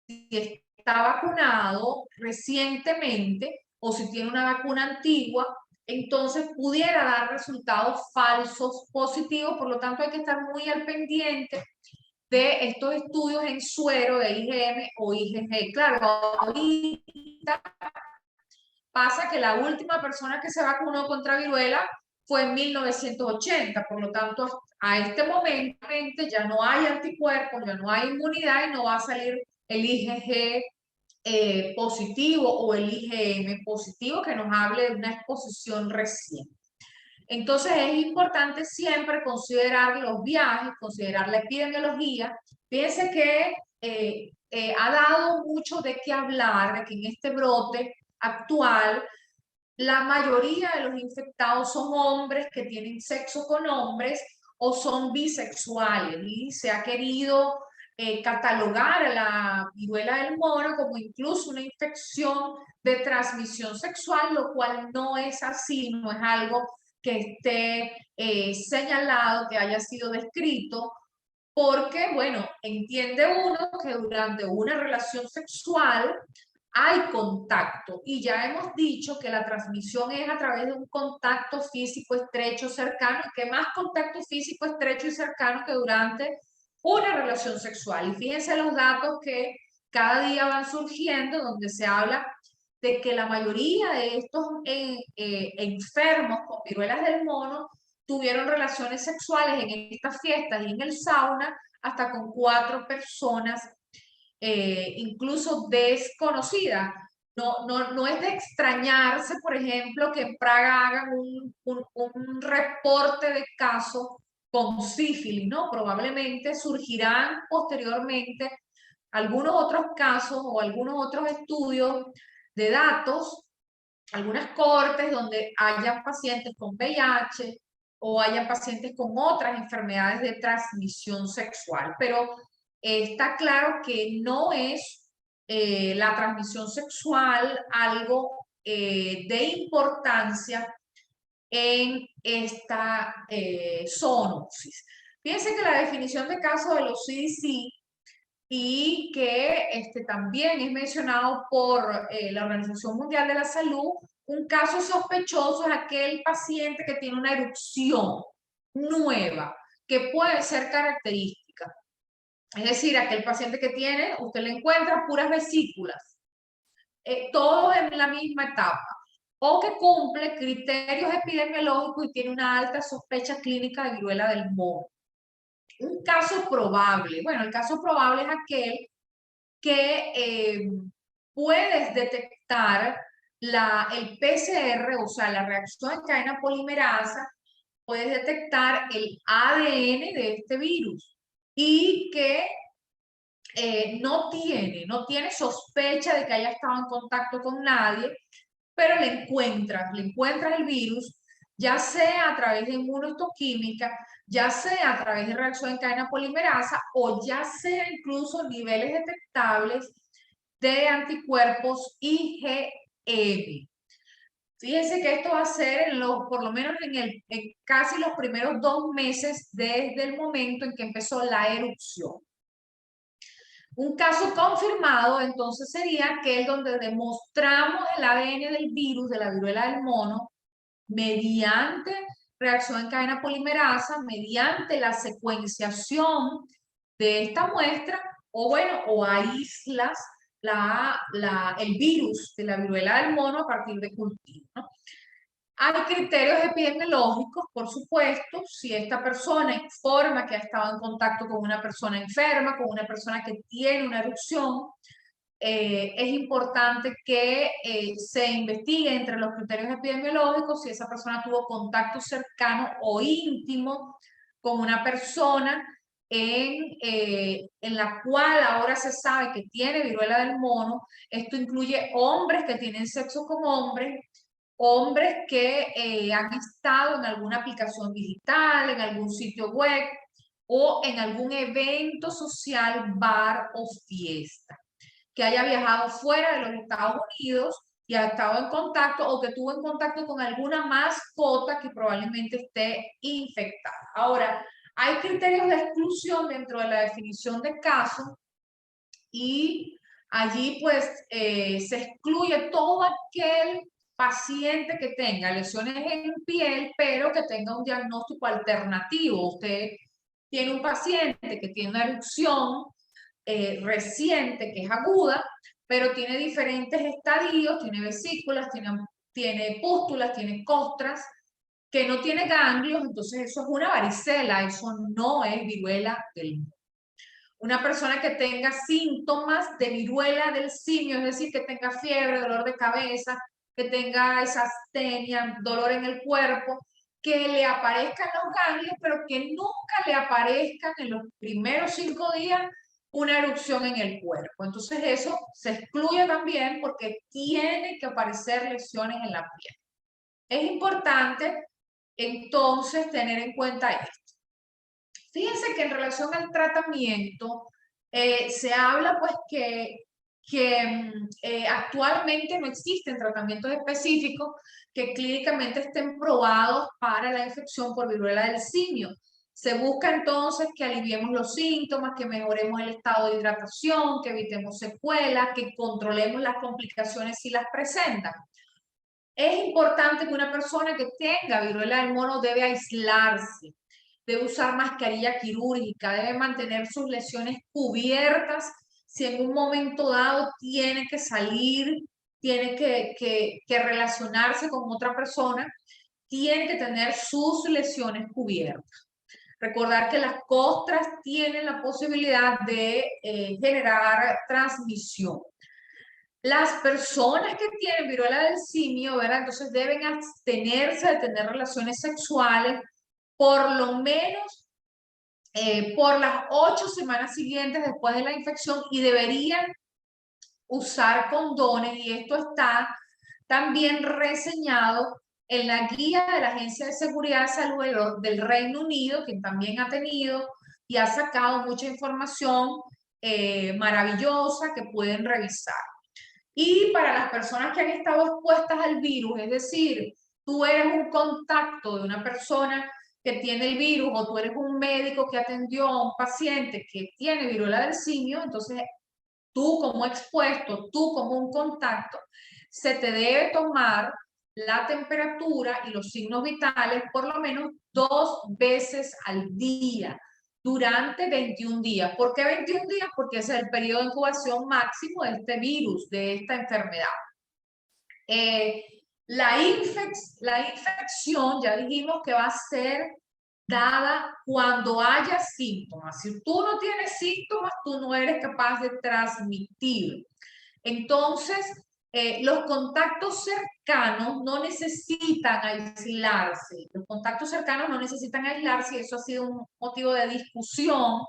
si está vacunado recientemente o si tiene una vacuna antigua, entonces pudiera dar resultados falsos positivos. Por lo tanto, hay que estar muy al pendiente de estos estudios en suero de IgM o IgG. Claro, ahorita pasa que la última persona que se vacunó contra viruela fue en 1980, por lo tanto, a este momento ya no hay anticuerpos, ya no hay inmunidad, y no va a salir el IgG positivo o el IgM positivo que nos hable de una exposición reciente. Entonces es importante siempre considerar los viajes, considerar la epidemiología. Fíjense que ha dado mucho de qué hablar, de que en este brote actual la mayoría de los infectados son hombres que tienen sexo con hombres o son bisexuales, y se ha querido catalogar a la viruela del mono como incluso una infección de transmisión sexual, lo cual no es así, no es algo que esté señalado, que haya sido descrito, porque, bueno, entiende uno que durante una relación sexual hay contacto, y ya hemos dicho que la transmisión es a través de un contacto físico estrecho, cercano, y que más contacto físico estrecho y cercano que durante una relación sexual. Y fíjense los datos que cada día van surgiendo, donde se habla de que la mayoría de estos enfermos con viruelas del mono tuvieron relaciones sexuales en estas fiestas y en el sauna hasta con 4 personas, incluso desconocidas. No es de extrañarse, por ejemplo, que en Praga hagan un reporte de casos con sífilis, ¿no? Probablemente surgirán posteriormente algunos otros casos o algunos otros estudios de datos, algunas cortes donde hayan pacientes con VIH o hayan pacientes con otras enfermedades de transmisión sexual. Pero está claro que no es la transmisión sexual algo de importancia en esta zoonosis. Fíjense que la definición de caso de los CDC y que también es mencionado por la Organización Mundial de la Salud, un caso sospechoso es aquel paciente que tiene una erupción nueva, que puede ser característica. Es decir, aquel paciente que tiene, usted le encuentra puras vesículas, todos en la misma etapa, o que cumple criterios epidemiológicos y tiene una alta sospecha clínica de viruela del mono. Un caso probable, bueno, el caso probable es aquel que puedes detectar el PCR, o sea, la reacción en cadena polimerasa, puedes detectar el ADN de este virus y que no tiene sospecha de que haya estado en contacto con nadie, pero le encuentras el virus, ya sea a través de inmunohistoquímica, ya sea a través de reacción en cadena polimerasa o ya sea incluso niveles detectables de anticuerpos IgM. Fíjense que esto va a ser por lo menos en casi los primeros 2 meses desde el momento en que empezó la erupción. Un caso confirmado, entonces, sería aquel donde demostramos el ADN del virus, de la viruela del mono, mediante reacción en cadena polimerasa, mediante la secuenciación de esta muestra, o bueno, o aíslas el virus de la viruela del mono a partir de cultivo, ¿no? Hay criterios epidemiológicos, por supuesto, si esta persona informa que ha estado en contacto con una persona enferma, con una persona que tiene una erupción, es importante que se investigue entre los criterios epidemiológicos si esa persona tuvo contacto cercano o íntimo con una persona en la cual ahora se sabe que tiene viruela del mono. Esto incluye hombres que tienen sexo con hombres, hombres que han estado en alguna aplicación digital, en algún sitio web o en algún evento social, bar o fiesta, que haya viajado fuera de los Estados Unidos y ha estado en contacto o que tuvo en contacto con alguna mascota que probablemente esté infectada. Ahora, hay criterios de exclusión dentro de la definición de caso y allí pues se excluye todo aquel paciente que tenga lesiones en piel, pero que tenga un diagnóstico alternativo. Usted tiene un paciente que tiene una erupción reciente, que es aguda, pero tiene diferentes estadios, tiene vesículas, tiene pústulas, tiene costras, que no tiene ganglios, entonces eso es una varicela, eso no es viruela del mono. Una persona que tenga síntomas de viruela del simio, es decir, que tenga fiebre, dolor de cabeza, que tenga esa astenia, dolor en el cuerpo, que le aparezcan los ganglios, pero que nunca le aparezcan en los primeros 5 días una erupción en el cuerpo. Entonces eso se excluye también porque tiene que aparecer lesiones en la piel. Es importante entonces tener en cuenta esto. Fíjense que en relación al tratamiento, se habla pues que actualmente no existen tratamientos específicos que clínicamente estén probados para la infección por viruela del simio. Se busca entonces que aliviemos los síntomas, que mejoremos el estado de hidratación, que evitemos secuelas, que controlemos las complicaciones si las presentan. Es importante que una persona que tenga viruela del mono debe aislarse, debe usar mascarilla quirúrgica, debe mantener sus lesiones cubiertas. Si en un momento dado tiene que salir, tiene que relacionarse con otra persona, tiene que tener sus lesiones cubiertas. Recordar que las costras tienen la posibilidad de generar transmisión. Las personas que tienen viruela del simio, ¿verdad? Entonces deben abstenerse de tener relaciones sexuales por lo menos por las 8 semanas siguientes después de la infección y deberían usar condones, y esto está también reseñado en la guía de la Agencia de Seguridad de Salud del Reino Unido, que también ha tenido y ha sacado mucha información maravillosa que pueden revisar. Y para las personas que han estado expuestas al virus, es decir, tú eres un contacto de una persona que tiene el virus o tú eres un médico que atendió a un paciente que tiene viruela del simio, entonces tú como expuesto, tú como un contacto, se te debe tomar la temperatura y los signos vitales por lo menos 2 veces al día durante 21 días. ¿Por qué 21 días? Porque ese es el periodo de incubación máximo de este virus, de esta enfermedad. La infección, ya dijimos que va a ser dada cuando haya síntomas. Si tú no tienes síntomas, tú no eres capaz de transmitir. Entonces, los contactos cercanos no necesitan aislarse. Los contactos cercanos no necesitan aislarse y eso ha sido un motivo de discusión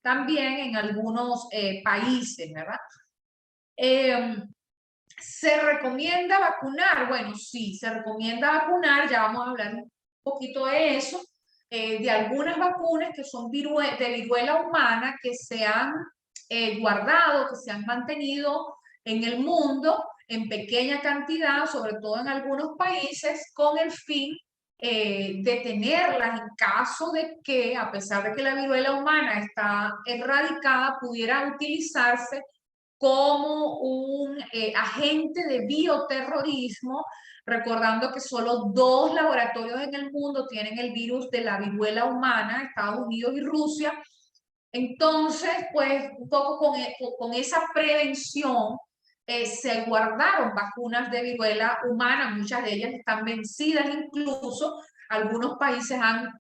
también en algunos países, ¿verdad? ¿Se recomienda vacunar? Bueno, sí, se recomienda vacunar, ya vamos a hablar un poquito de eso, de algunas vacunas que son de viruela humana que se han guardado, que se han mantenido en el mundo en pequeña cantidad, sobre todo en algunos países, con el fin de tenerlas en caso de que, a pesar de que la viruela humana está erradicada, pudiera utilizarse como un agente de bioterrorismo, recordando que solo 2 laboratorios en el mundo tienen el virus de la viruela humana, Estados Unidos y Rusia. Entonces, pues un poco con esa prevención se guardaron vacunas de viruela humana, muchas de ellas están vencidas incluso, algunos países han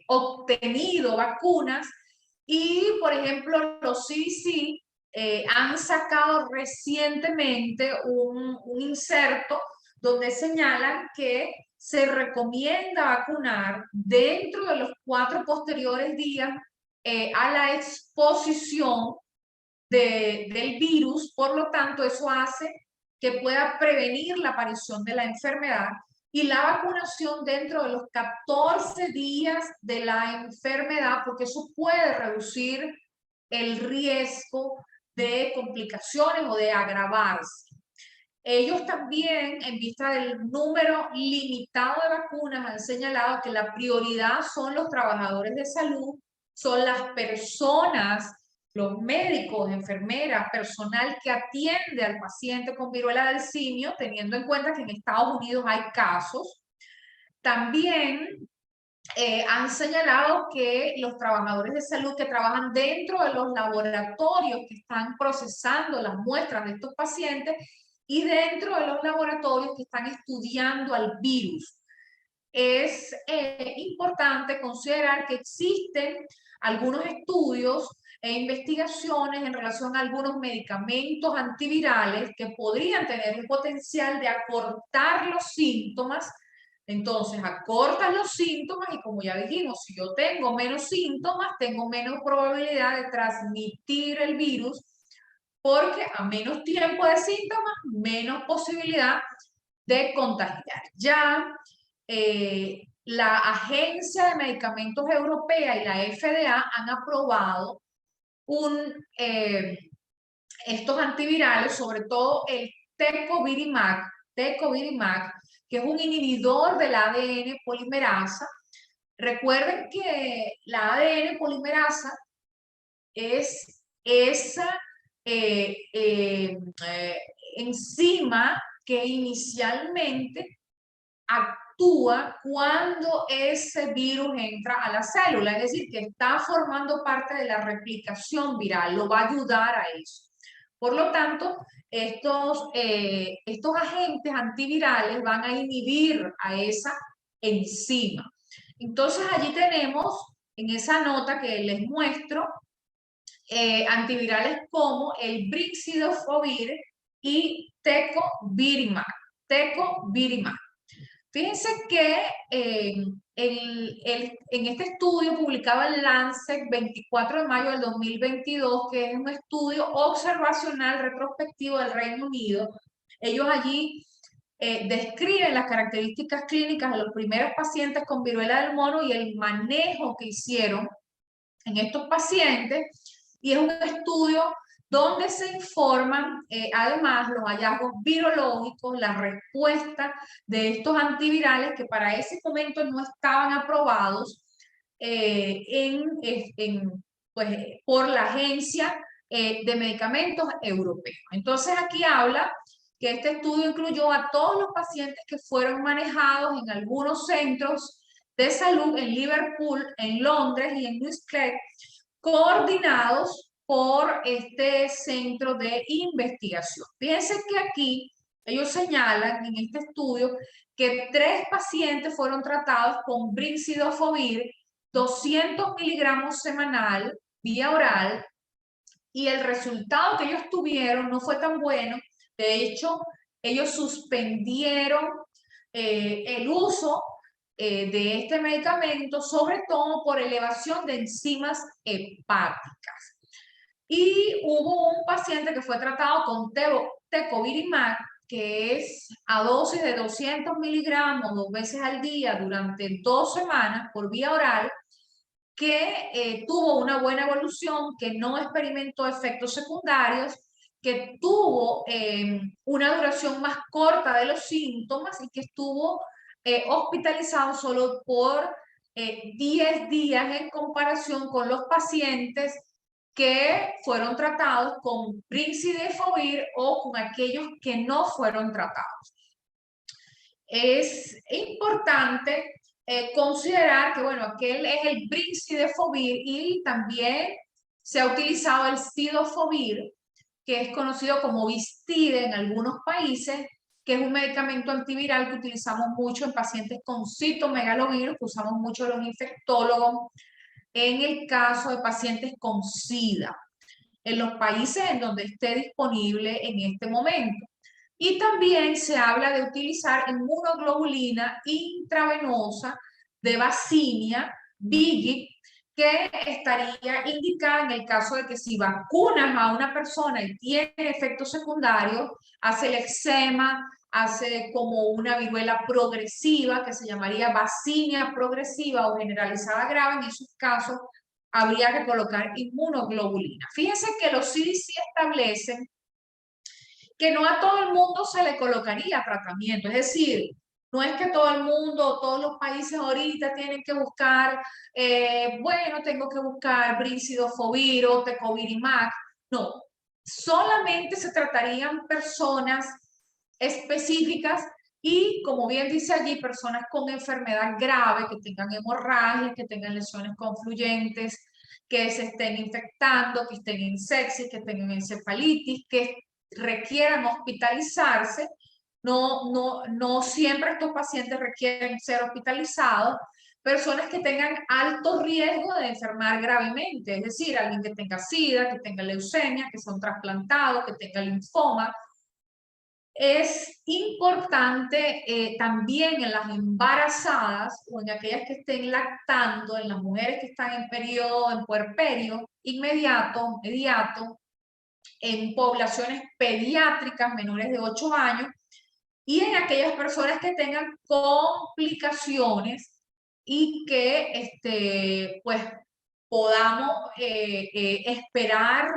obtenido vacunas y, por ejemplo, los CDC han sacado recientemente un inserto donde señalan que se recomienda vacunar dentro de los 4 posteriores días a la exposición del virus. Por lo tanto, eso hace que pueda prevenir la aparición de la enfermedad y la vacunación dentro de los 14 días de la enfermedad, porque eso puede reducir el riesgo de complicaciones o de agravarse. Ellos también, en vista del número limitado de vacunas, han señalado que la prioridad son los trabajadores de salud, son las personas, los médicos, enfermeras, personal que atiende al paciente con viruela del simio, teniendo en cuenta que en Estados Unidos hay casos. También han señalado que los trabajadores de salud que trabajan dentro de los laboratorios que están procesando las muestras de estos pacientes y dentro de los laboratorios que están estudiando al virus. Es importante considerar que existen algunos estudios e investigaciones en relación a algunos medicamentos antivirales que podrían tener un potencial de acortar los síntomas. Entonces, acortas los síntomas y, como ya dijimos, si yo tengo menos síntomas, tengo menos probabilidad de transmitir el virus, porque a menos tiempo de síntomas, menos posibilidad de contagiar. Ya la Agencia de Medicamentos Europea y la FDA han aprobado estos antivirales, sobre todo el Tecovirimat, que es un inhibidor del ADN polimerasa. Recuerden que la ADN polimerasa es esa enzima que inicialmente actúa cuando ese virus entra a la célula, es decir, que está formando parte de la replicación viral, lo va a ayudar a eso. Por lo tanto, estos agentes antivirales van a inhibir a esa enzima. Entonces, allí tenemos, en esa nota que les muestro, antivirales como el Brixidofovir y Tecovirimat. Fíjense que en este estudio publicado en Lancet 24 de mayo del 2022, que es un estudio observacional retrospectivo del Reino Unido, ellos allí describen las características clínicas de los primeros pacientes con viruela del mono y el manejo que hicieron en estos pacientes, y es un estudio donde se informan además los hallazgos virológicos, la respuesta de estos antivirales que para ese momento no estaban aprobados pues, por la Agencia de Medicamentos Europea. Entonces aquí habla que este estudio incluyó a todos los pacientes que fueron manejados en algunos centros de salud en Liverpool, en Londres y en Utrecht, coordinados por este centro de investigación. Fíjense que aquí ellos señalan en este estudio que 3 pacientes fueron tratados con brincidofovir 200 miligramos semanal vía oral, y el resultado que ellos tuvieron no fue tan bueno. De hecho, ellos suspendieron el uso de este medicamento, sobre todo por elevación de enzimas hepáticas. Y hubo un paciente que fue tratado con tecovirimat, que es a dosis de 200 miligramos 2 veces al día durante 2 semanas por vía oral, que tuvo una buena evolución, que no experimentó efectos secundarios, que tuvo una duración más corta de los síntomas y que estuvo hospitalizado solo por 10 días en comparación con los pacientes que fueron tratados con brincidofovir o con aquellos que no fueron tratados. Es importante considerar que, bueno, aquel es el brincidofovir y también se ha utilizado el cidofovir, que es conocido como Vistide en algunos países, que es un medicamento antiviral que utilizamos mucho en pacientes con citomegalovirus, que usamos mucho los infectólogos en el caso de pacientes con SIDA, en los países en donde esté disponible en este momento. Y también se habla de utilizar inmunoglobulina intravenosa de Vaccinia, VIGIV, que estaría indicada en el caso de que si vacunas a una persona y tiene efectos secundarios, hace el eczema, hace como una viruela progresiva, que se llamaría Vaccinia progresiva o generalizada grave, en esos casos habría que colocar inmunoglobulina. Fíjense que los CDC establecen que no a todo el mundo se le colocaría tratamiento, es decir, no es que todo el mundo, todos los países ahorita tienen que buscar, bueno, tengo que buscar brincidofovir o tecovirimat, no, solamente se tratarían personas específicas y, como bien dice allí, personas con enfermedad grave, que tengan hemorragias, que tengan lesiones confluyentes, que se estén infectando, que estén en sepsis, que tengan encefalitis, que requieran hospitalizarse. No siempre estos pacientes requieren ser hospitalizados. Personas que tengan alto riesgo de enfermar gravemente, es decir, alguien que tenga SIDA, que tenga leucemia, que son trasplantados, que tenga linfoma. Es importante también en las embarazadas o en aquellas que estén lactando, en las mujeres que están en periodo, en puerperio inmediato, en poblaciones pediátricas menores de 8 años y en aquellas personas que tengan complicaciones y que pues podamos esperar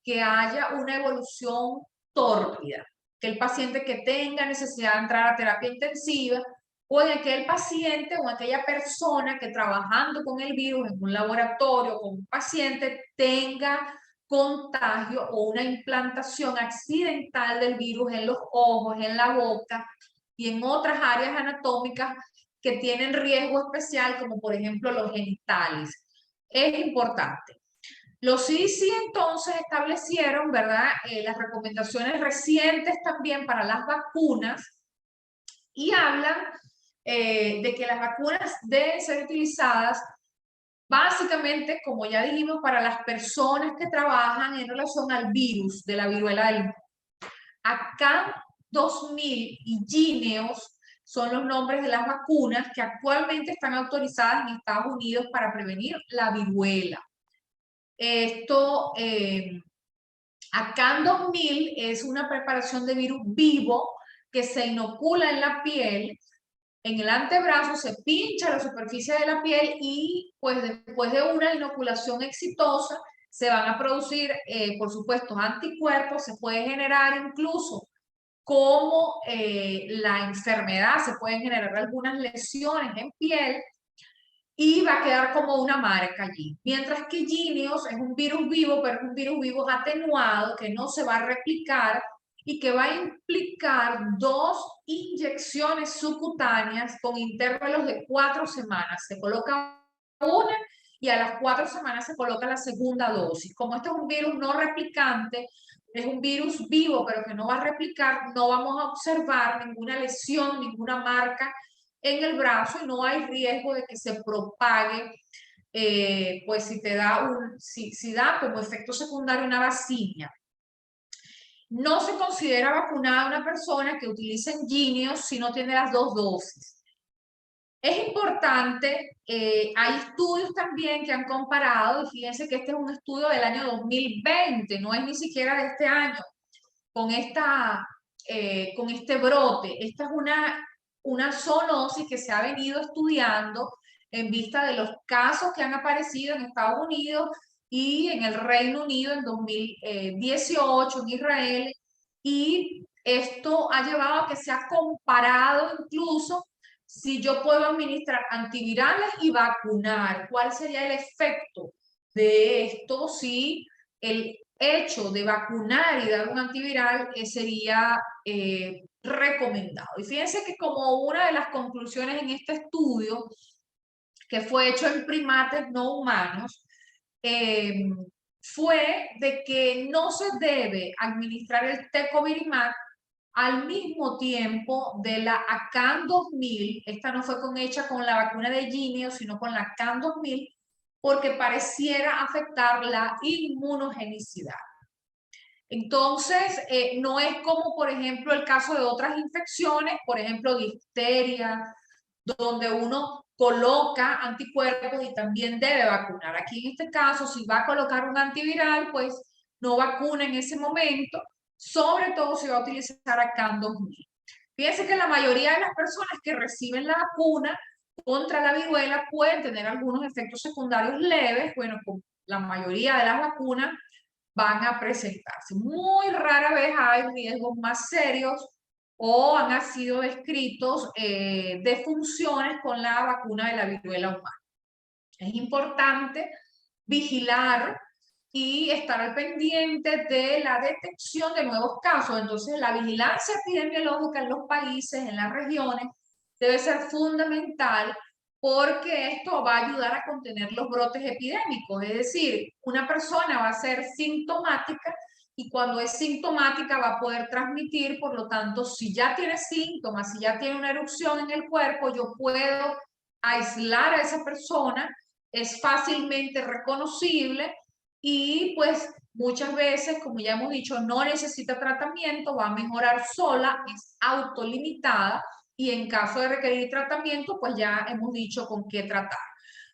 que haya una evolución tórpida, que el paciente que tenga necesidad de entrar a terapia intensiva o en aquel paciente o aquella persona que trabajando con el virus en un laboratorio con un paciente tenga contagio o una implantación accidental del virus en los ojos, en la boca y en otras áreas anatómicas que tienen riesgo especial, como por ejemplo los genitales. Es importante. Los CDC entonces establecieron, ¿verdad?, las recomendaciones recientes también para las vacunas y hablan de que las vacunas deben ser utilizadas básicamente, como ya dijimos, para las personas que trabajan en relación al virus de la viruela del mono. Acá 2000 y Jynneos son los nombres de las vacunas que actualmente están autorizadas en Estados Unidos para prevenir la viruela. Esto, ACAM 2000 es una preparación de virus vivo que se inocula en la piel, en el antebrazo, se pincha la superficie de la piel y pues después de una inoculación exitosa, se van a producir, por supuesto, anticuerpos, se puede generar incluso como la enfermedad, se pueden generar algunas lesiones en piel y va a quedar como una marca allí. Mientras que Jynneos es un virus vivo, pero es un virus vivo atenuado que no se va a replicar y que va a implicar 2 inyecciones subcutáneas con intervalos de 4 semanas. Se coloca una y a las 4 semanas se coloca la segunda dosis. Como este es un virus no replicante, es un virus vivo, pero que no va a replicar, no vamos a observar ninguna lesión, ninguna marca en el brazo y no hay riesgo de que se propague, pues si da como efecto secundario una vacina. No se considera vacunada una persona que utilice Jynneos si no tiene las 2 dosis. Es importante, hay estudios también que han comparado, y fíjense que este es un estudio del año 2020, no es ni siquiera de este año, con este brote. Esta es una zoonosis que se ha venido estudiando en vista de los casos que han aparecido en Estados Unidos y en el Reino Unido en 2018, en Israel, y esto ha llevado a que se ha comparado incluso si yo puedo administrar antivirales y vacunar, ¿cuál sería el efecto de esto si el hecho de vacunar y dar un antiviral sería recomendado? Y fíjense que como una de las conclusiones en este estudio, que fue hecho en primates no humanos, fue de que no se debe administrar el tecovirimat al mismo tiempo de la ACAM 2000, esta no fue hecha con la vacuna de Jynneos, sino con la ACAM 2000, porque pareciera afectar la inmunogenicidad. Entonces, no es como, por ejemplo, el caso de otras infecciones, por ejemplo, difteria, donde uno coloca anticuerpos y también debe vacunar. Aquí en este caso, si va a colocar un antiviral, pues no vacuna en ese momento, sobre todo si va a utilizar ACAM 2000. Fíjense que la mayoría de las personas que reciben la vacuna contra la viruela pueden tener algunos efectos secundarios leves. Bueno, con la mayoría de las vacunas van a presentarse. Muy rara vez hay riesgos más serios o han sido descritos defunciones con la vacuna de la viruela humana. Es importante vigilar y estar al pendiente de la detección de nuevos casos. Entonces, la vigilancia epidemiológica en los países, en las regiones, debe ser fundamental porque esto va a ayudar a contener los brotes epidémicos. Es decir, una persona va a ser sintomática y cuando es sintomática va a poder transmitir, por lo tanto, si ya tiene síntomas, si ya tiene una erupción en el cuerpo, yo puedo aislar a esa persona, es fácilmente reconocible y pues muchas veces, como ya hemos dicho, no necesita tratamiento, va a mejorar sola, es autolimitada y en caso de requerir tratamiento, pues ya hemos dicho con qué tratar.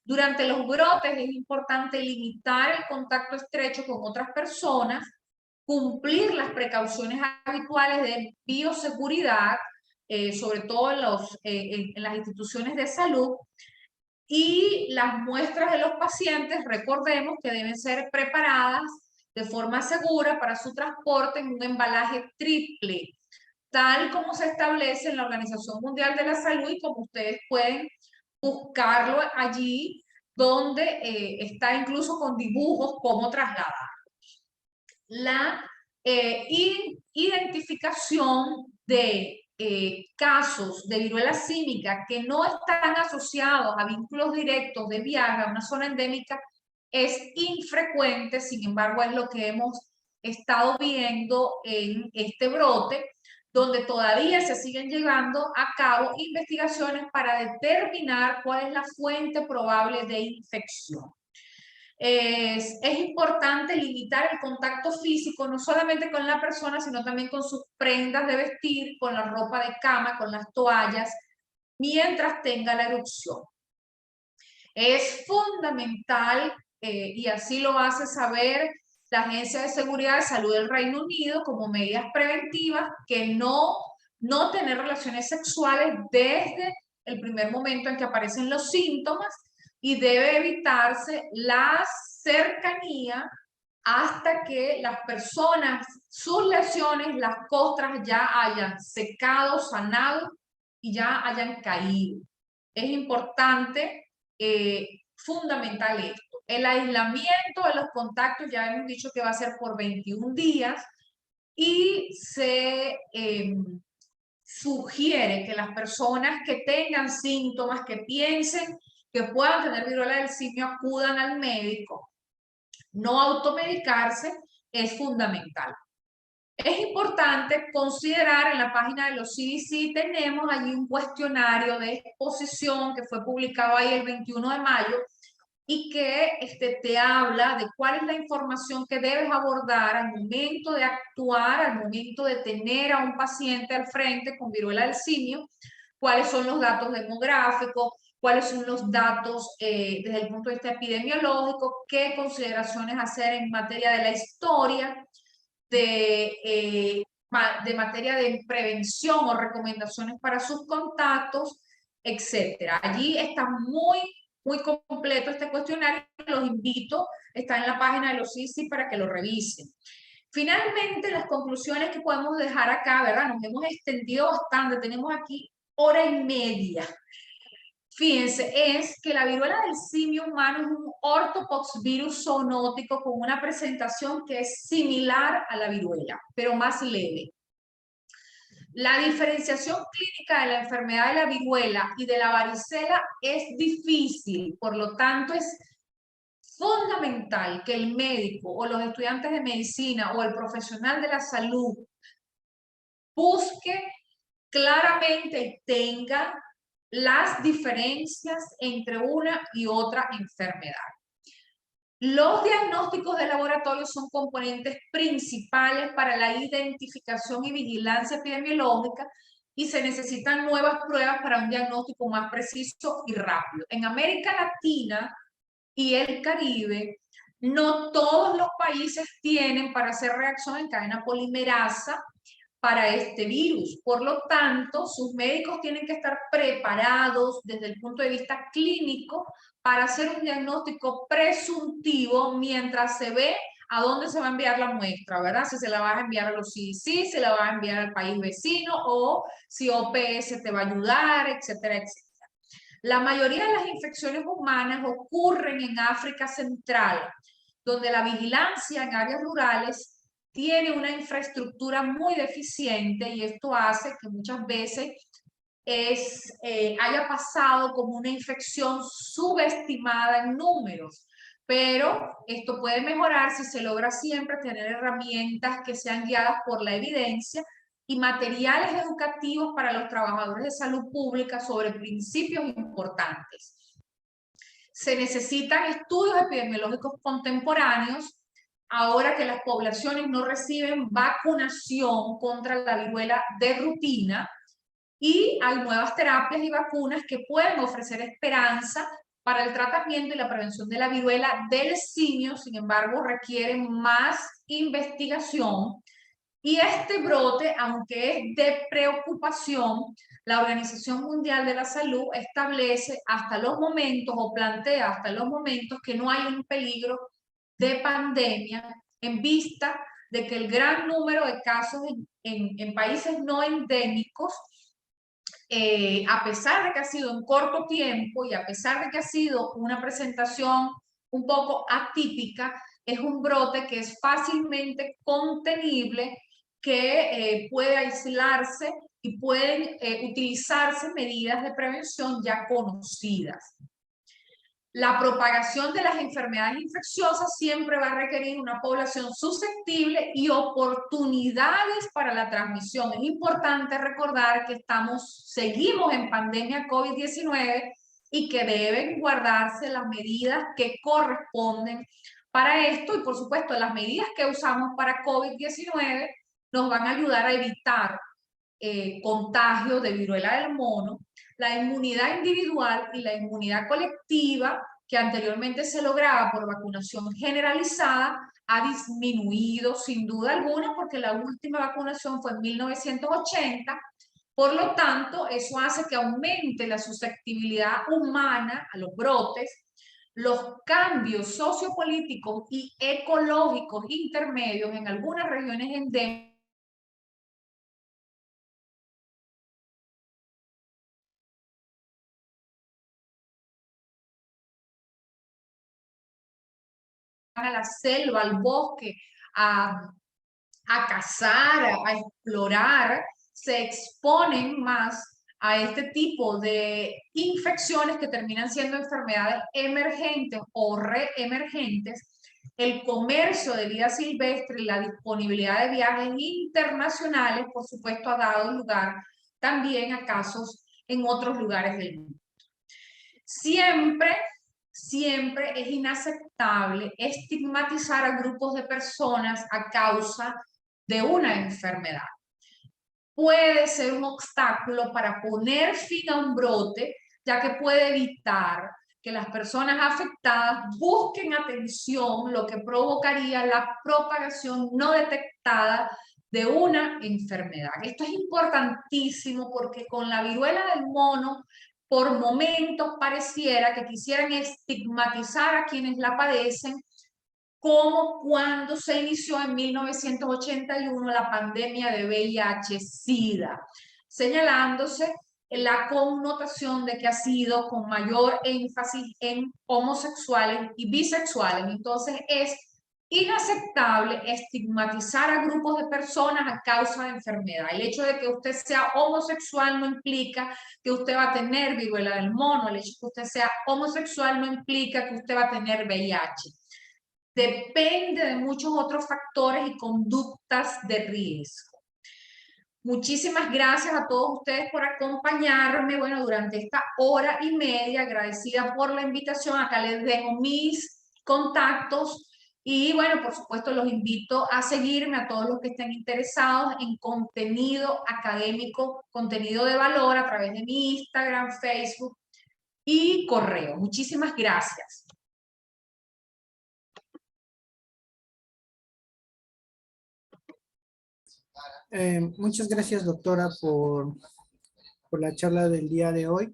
Durante los brotes es importante limitar el contacto estrecho con otras personas, cumplir las precauciones habituales de bioseguridad, sobre todo en las instituciones de salud, y las muestras de los pacientes, recordemos que deben ser preparadas de forma segura para su transporte en un embalaje triple, tal como se establece en la Organización Mundial de la Salud y como ustedes pueden buscarlo allí, donde está incluso con dibujos cómo trasladar. La identificación de casos de viruela símica que no están asociados a vínculos directos de viaje a una zona endémica es infrecuente, sin embargo es lo que hemos estado viendo en este brote, donde todavía se siguen llevando a cabo investigaciones para determinar cuál es la fuente probable de infección. Es importante limitar el contacto físico, no solamente con la persona, sino también con sus prendas de vestir, con la ropa de cama, con las toallas, mientras tenga la erupción. Es fundamental, y así lo hace saber la Agencia de Seguridad de Salud del Reino Unido como medidas preventivas, que no tener relaciones sexuales desde el primer momento en que aparecen los síntomas, y debe evitarse la cercanía hasta que las personas, sus lesiones, las costras ya hayan secado, sanado y ya hayan caído. Es importante, fundamental esto. El aislamiento de los contactos, ya hemos dicho que va a ser por 21 días y se sugiere que las personas que tengan síntomas, que piensen que puedan tener viruela del simio, acudan al médico. No automedicarse es fundamental. Es importante considerar en la página de los CDC, tenemos allí un cuestionario de exposición que fue publicado ahí el 21 de mayo y que te habla de cuál es la información que debes abordar al momento de actuar, al momento de tener a un paciente al frente con viruela del simio, cuáles son los datos demográficos, cuáles son los datos desde el punto de vista epidemiológico, qué consideraciones hacer en materia de la historia, de materia de prevención o recomendaciones para sus contactos, etcétera. Allí está muy completo este cuestionario, los invito, está en la página de los CDC para que lo revisen. Finalmente, las conclusiones que podemos dejar acá, ¿verdad? Nos hemos extendido bastante, tenemos aquí 1 hora y media. Fíjense, es que la viruela del simio humano es un ortopoxvirus zoonótico con una presentación que es similar a la viruela, pero más leve. La diferenciación clínica de la enfermedad de la viruela y de la varicela es difícil, por lo tanto es fundamental que el médico o los estudiantes de medicina o el profesional de la salud busque claramente y tenga las diferencias entre una y otra enfermedad. Los diagnósticos de laboratorio son componentes principales para la identificación y vigilancia epidemiológica y se necesitan nuevas pruebas para un diagnóstico más preciso y rápido. En América Latina y el Caribe, no todos los países tienen para hacer reacción en cadena polimerasa para este virus. Por lo tanto, sus médicos tienen que estar preparados desde el punto de vista clínico para hacer un diagnóstico presuntivo mientras se ve a dónde se va a enviar la muestra, ¿verdad? Si se la vas a enviar a los CDC, se la vas a enviar al país vecino o si OPS te va a ayudar, etcétera, etcétera. La mayoría de las infecciones humanas ocurren en África Central, donde la vigilancia en áreas rurales tiene una infraestructura muy deficiente y esto hace que muchas veces haya pasado como una infección subestimada en números. Pero esto puede mejorar si se logra siempre tener herramientas que sean guiadas por la evidencia y materiales educativos para los trabajadores de salud pública sobre principios importantes. Se necesitan estudios epidemiológicos contemporáneos ahora que las poblaciones no reciben vacunación contra la viruela de rutina y hay nuevas terapias y vacunas que pueden ofrecer esperanza para el tratamiento y la prevención de la viruela del simio, sin embargo, requieren más investigación. Y este brote, aunque es de preocupación, la Organización Mundial de la Salud establece hasta los momentos o plantea hasta los momentos que no hay un peligro de pandemia en vista de que el gran número de casos en países no endémicos, a pesar de que ha sido en corto tiempo y a pesar de que ha sido una presentación un poco atípica, es un brote que es fácilmente contenible, que puede aislarse y pueden utilizarse medidas de prevención ya conocidas. La propagación de las enfermedades infecciosas siempre va a requerir una población susceptible y oportunidades para la transmisión. Es importante recordar que seguimos en pandemia COVID-19 y que deben guardarse las medidas que corresponden para esto. Y por supuesto, las medidas que usamos para COVID-19 nos van a ayudar a evitar contagio de viruela del mono. La inmunidad individual y la inmunidad colectiva, que anteriormente se lograba por vacunación generalizada, ha disminuido sin duda alguna porque la última vacunación fue en 1980. Por lo tanto, eso hace que aumente la susceptibilidad humana a los brotes. los cambios sociopolíticos y ecológicos intermedios en algunas regiones endémicas a la selva, al bosque, a cazar, a explorar, se exponen más a este tipo de infecciones que terminan siendo enfermedades emergentes o reemergentes. El comercio de vida silvestre y la disponibilidad de viajes internacionales, por supuesto, ha dado lugar también a casos en otros lugares del mundo. Siempre es inaceptable estigmatizar a grupos de personas a causa de una enfermedad. Puede ser un obstáculo para poner fin a un brote, ya que puede evitar que las personas afectadas busquen atención, lo que provocaría la propagación no detectada de una enfermedad. Esto es importantísimo porque con la viruela del mono, por momentos pareciera que quisieran estigmatizar a quienes la padecen, como cuando se inició en 1981 la pandemia de VIH-Sida, señalándose la connotación de que ha sido con mayor énfasis en homosexuales y bisexuales. Entonces es inaceptable estigmatizar a grupos de personas a causa de enfermedad. El hecho de que usted sea homosexual no implica que usted va a tener viruela del mono. El hecho de que usted sea homosexual no implica que usted va a tener VIH. Depende de muchos otros factores y conductas de riesgo. Muchísimas gracias a todos ustedes por acompañarme, bueno, durante esta hora y media, agradecida por la invitación. Acá les dejo mis contactos y, bueno, por supuesto, los invito a seguirme a todos los que estén interesados en contenido académico, contenido de valor a través de mi Instagram, Facebook y correo. Muchísimas gracias. Muchas gracias, doctora, por la charla del día de hoy.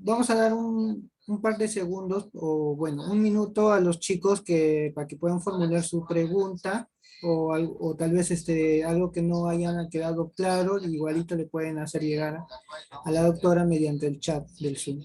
Vamos a dar un par de segundos, o bueno, un minuto a los chicos para que puedan formular su pregunta o tal vez algo que no hayan quedado claro, igualito le pueden hacer llegar a la doctora mediante el chat del Zoom.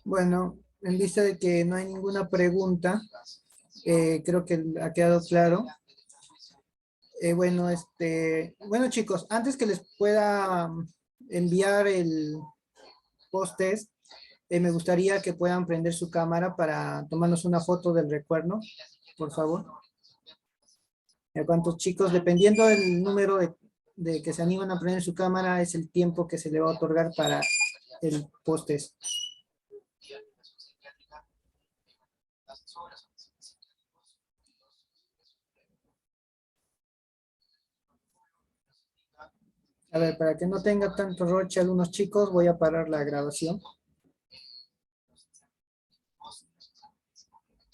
Bueno, en vista de que no hay ninguna pregunta, creo que ha quedado claro. Bueno, chicos, antes que les pueda enviar el post-test, me gustaría que puedan prender su cámara para tomarnos una foto del recuerdo, por favor. ¿A cuántos chicos? Dependiendo del número de que se animan a prender su cámara, es el tiempo que se le va a otorgar para el post-test. A ver, para que no tenga tanto roche algunos chicos, voy a parar la grabación.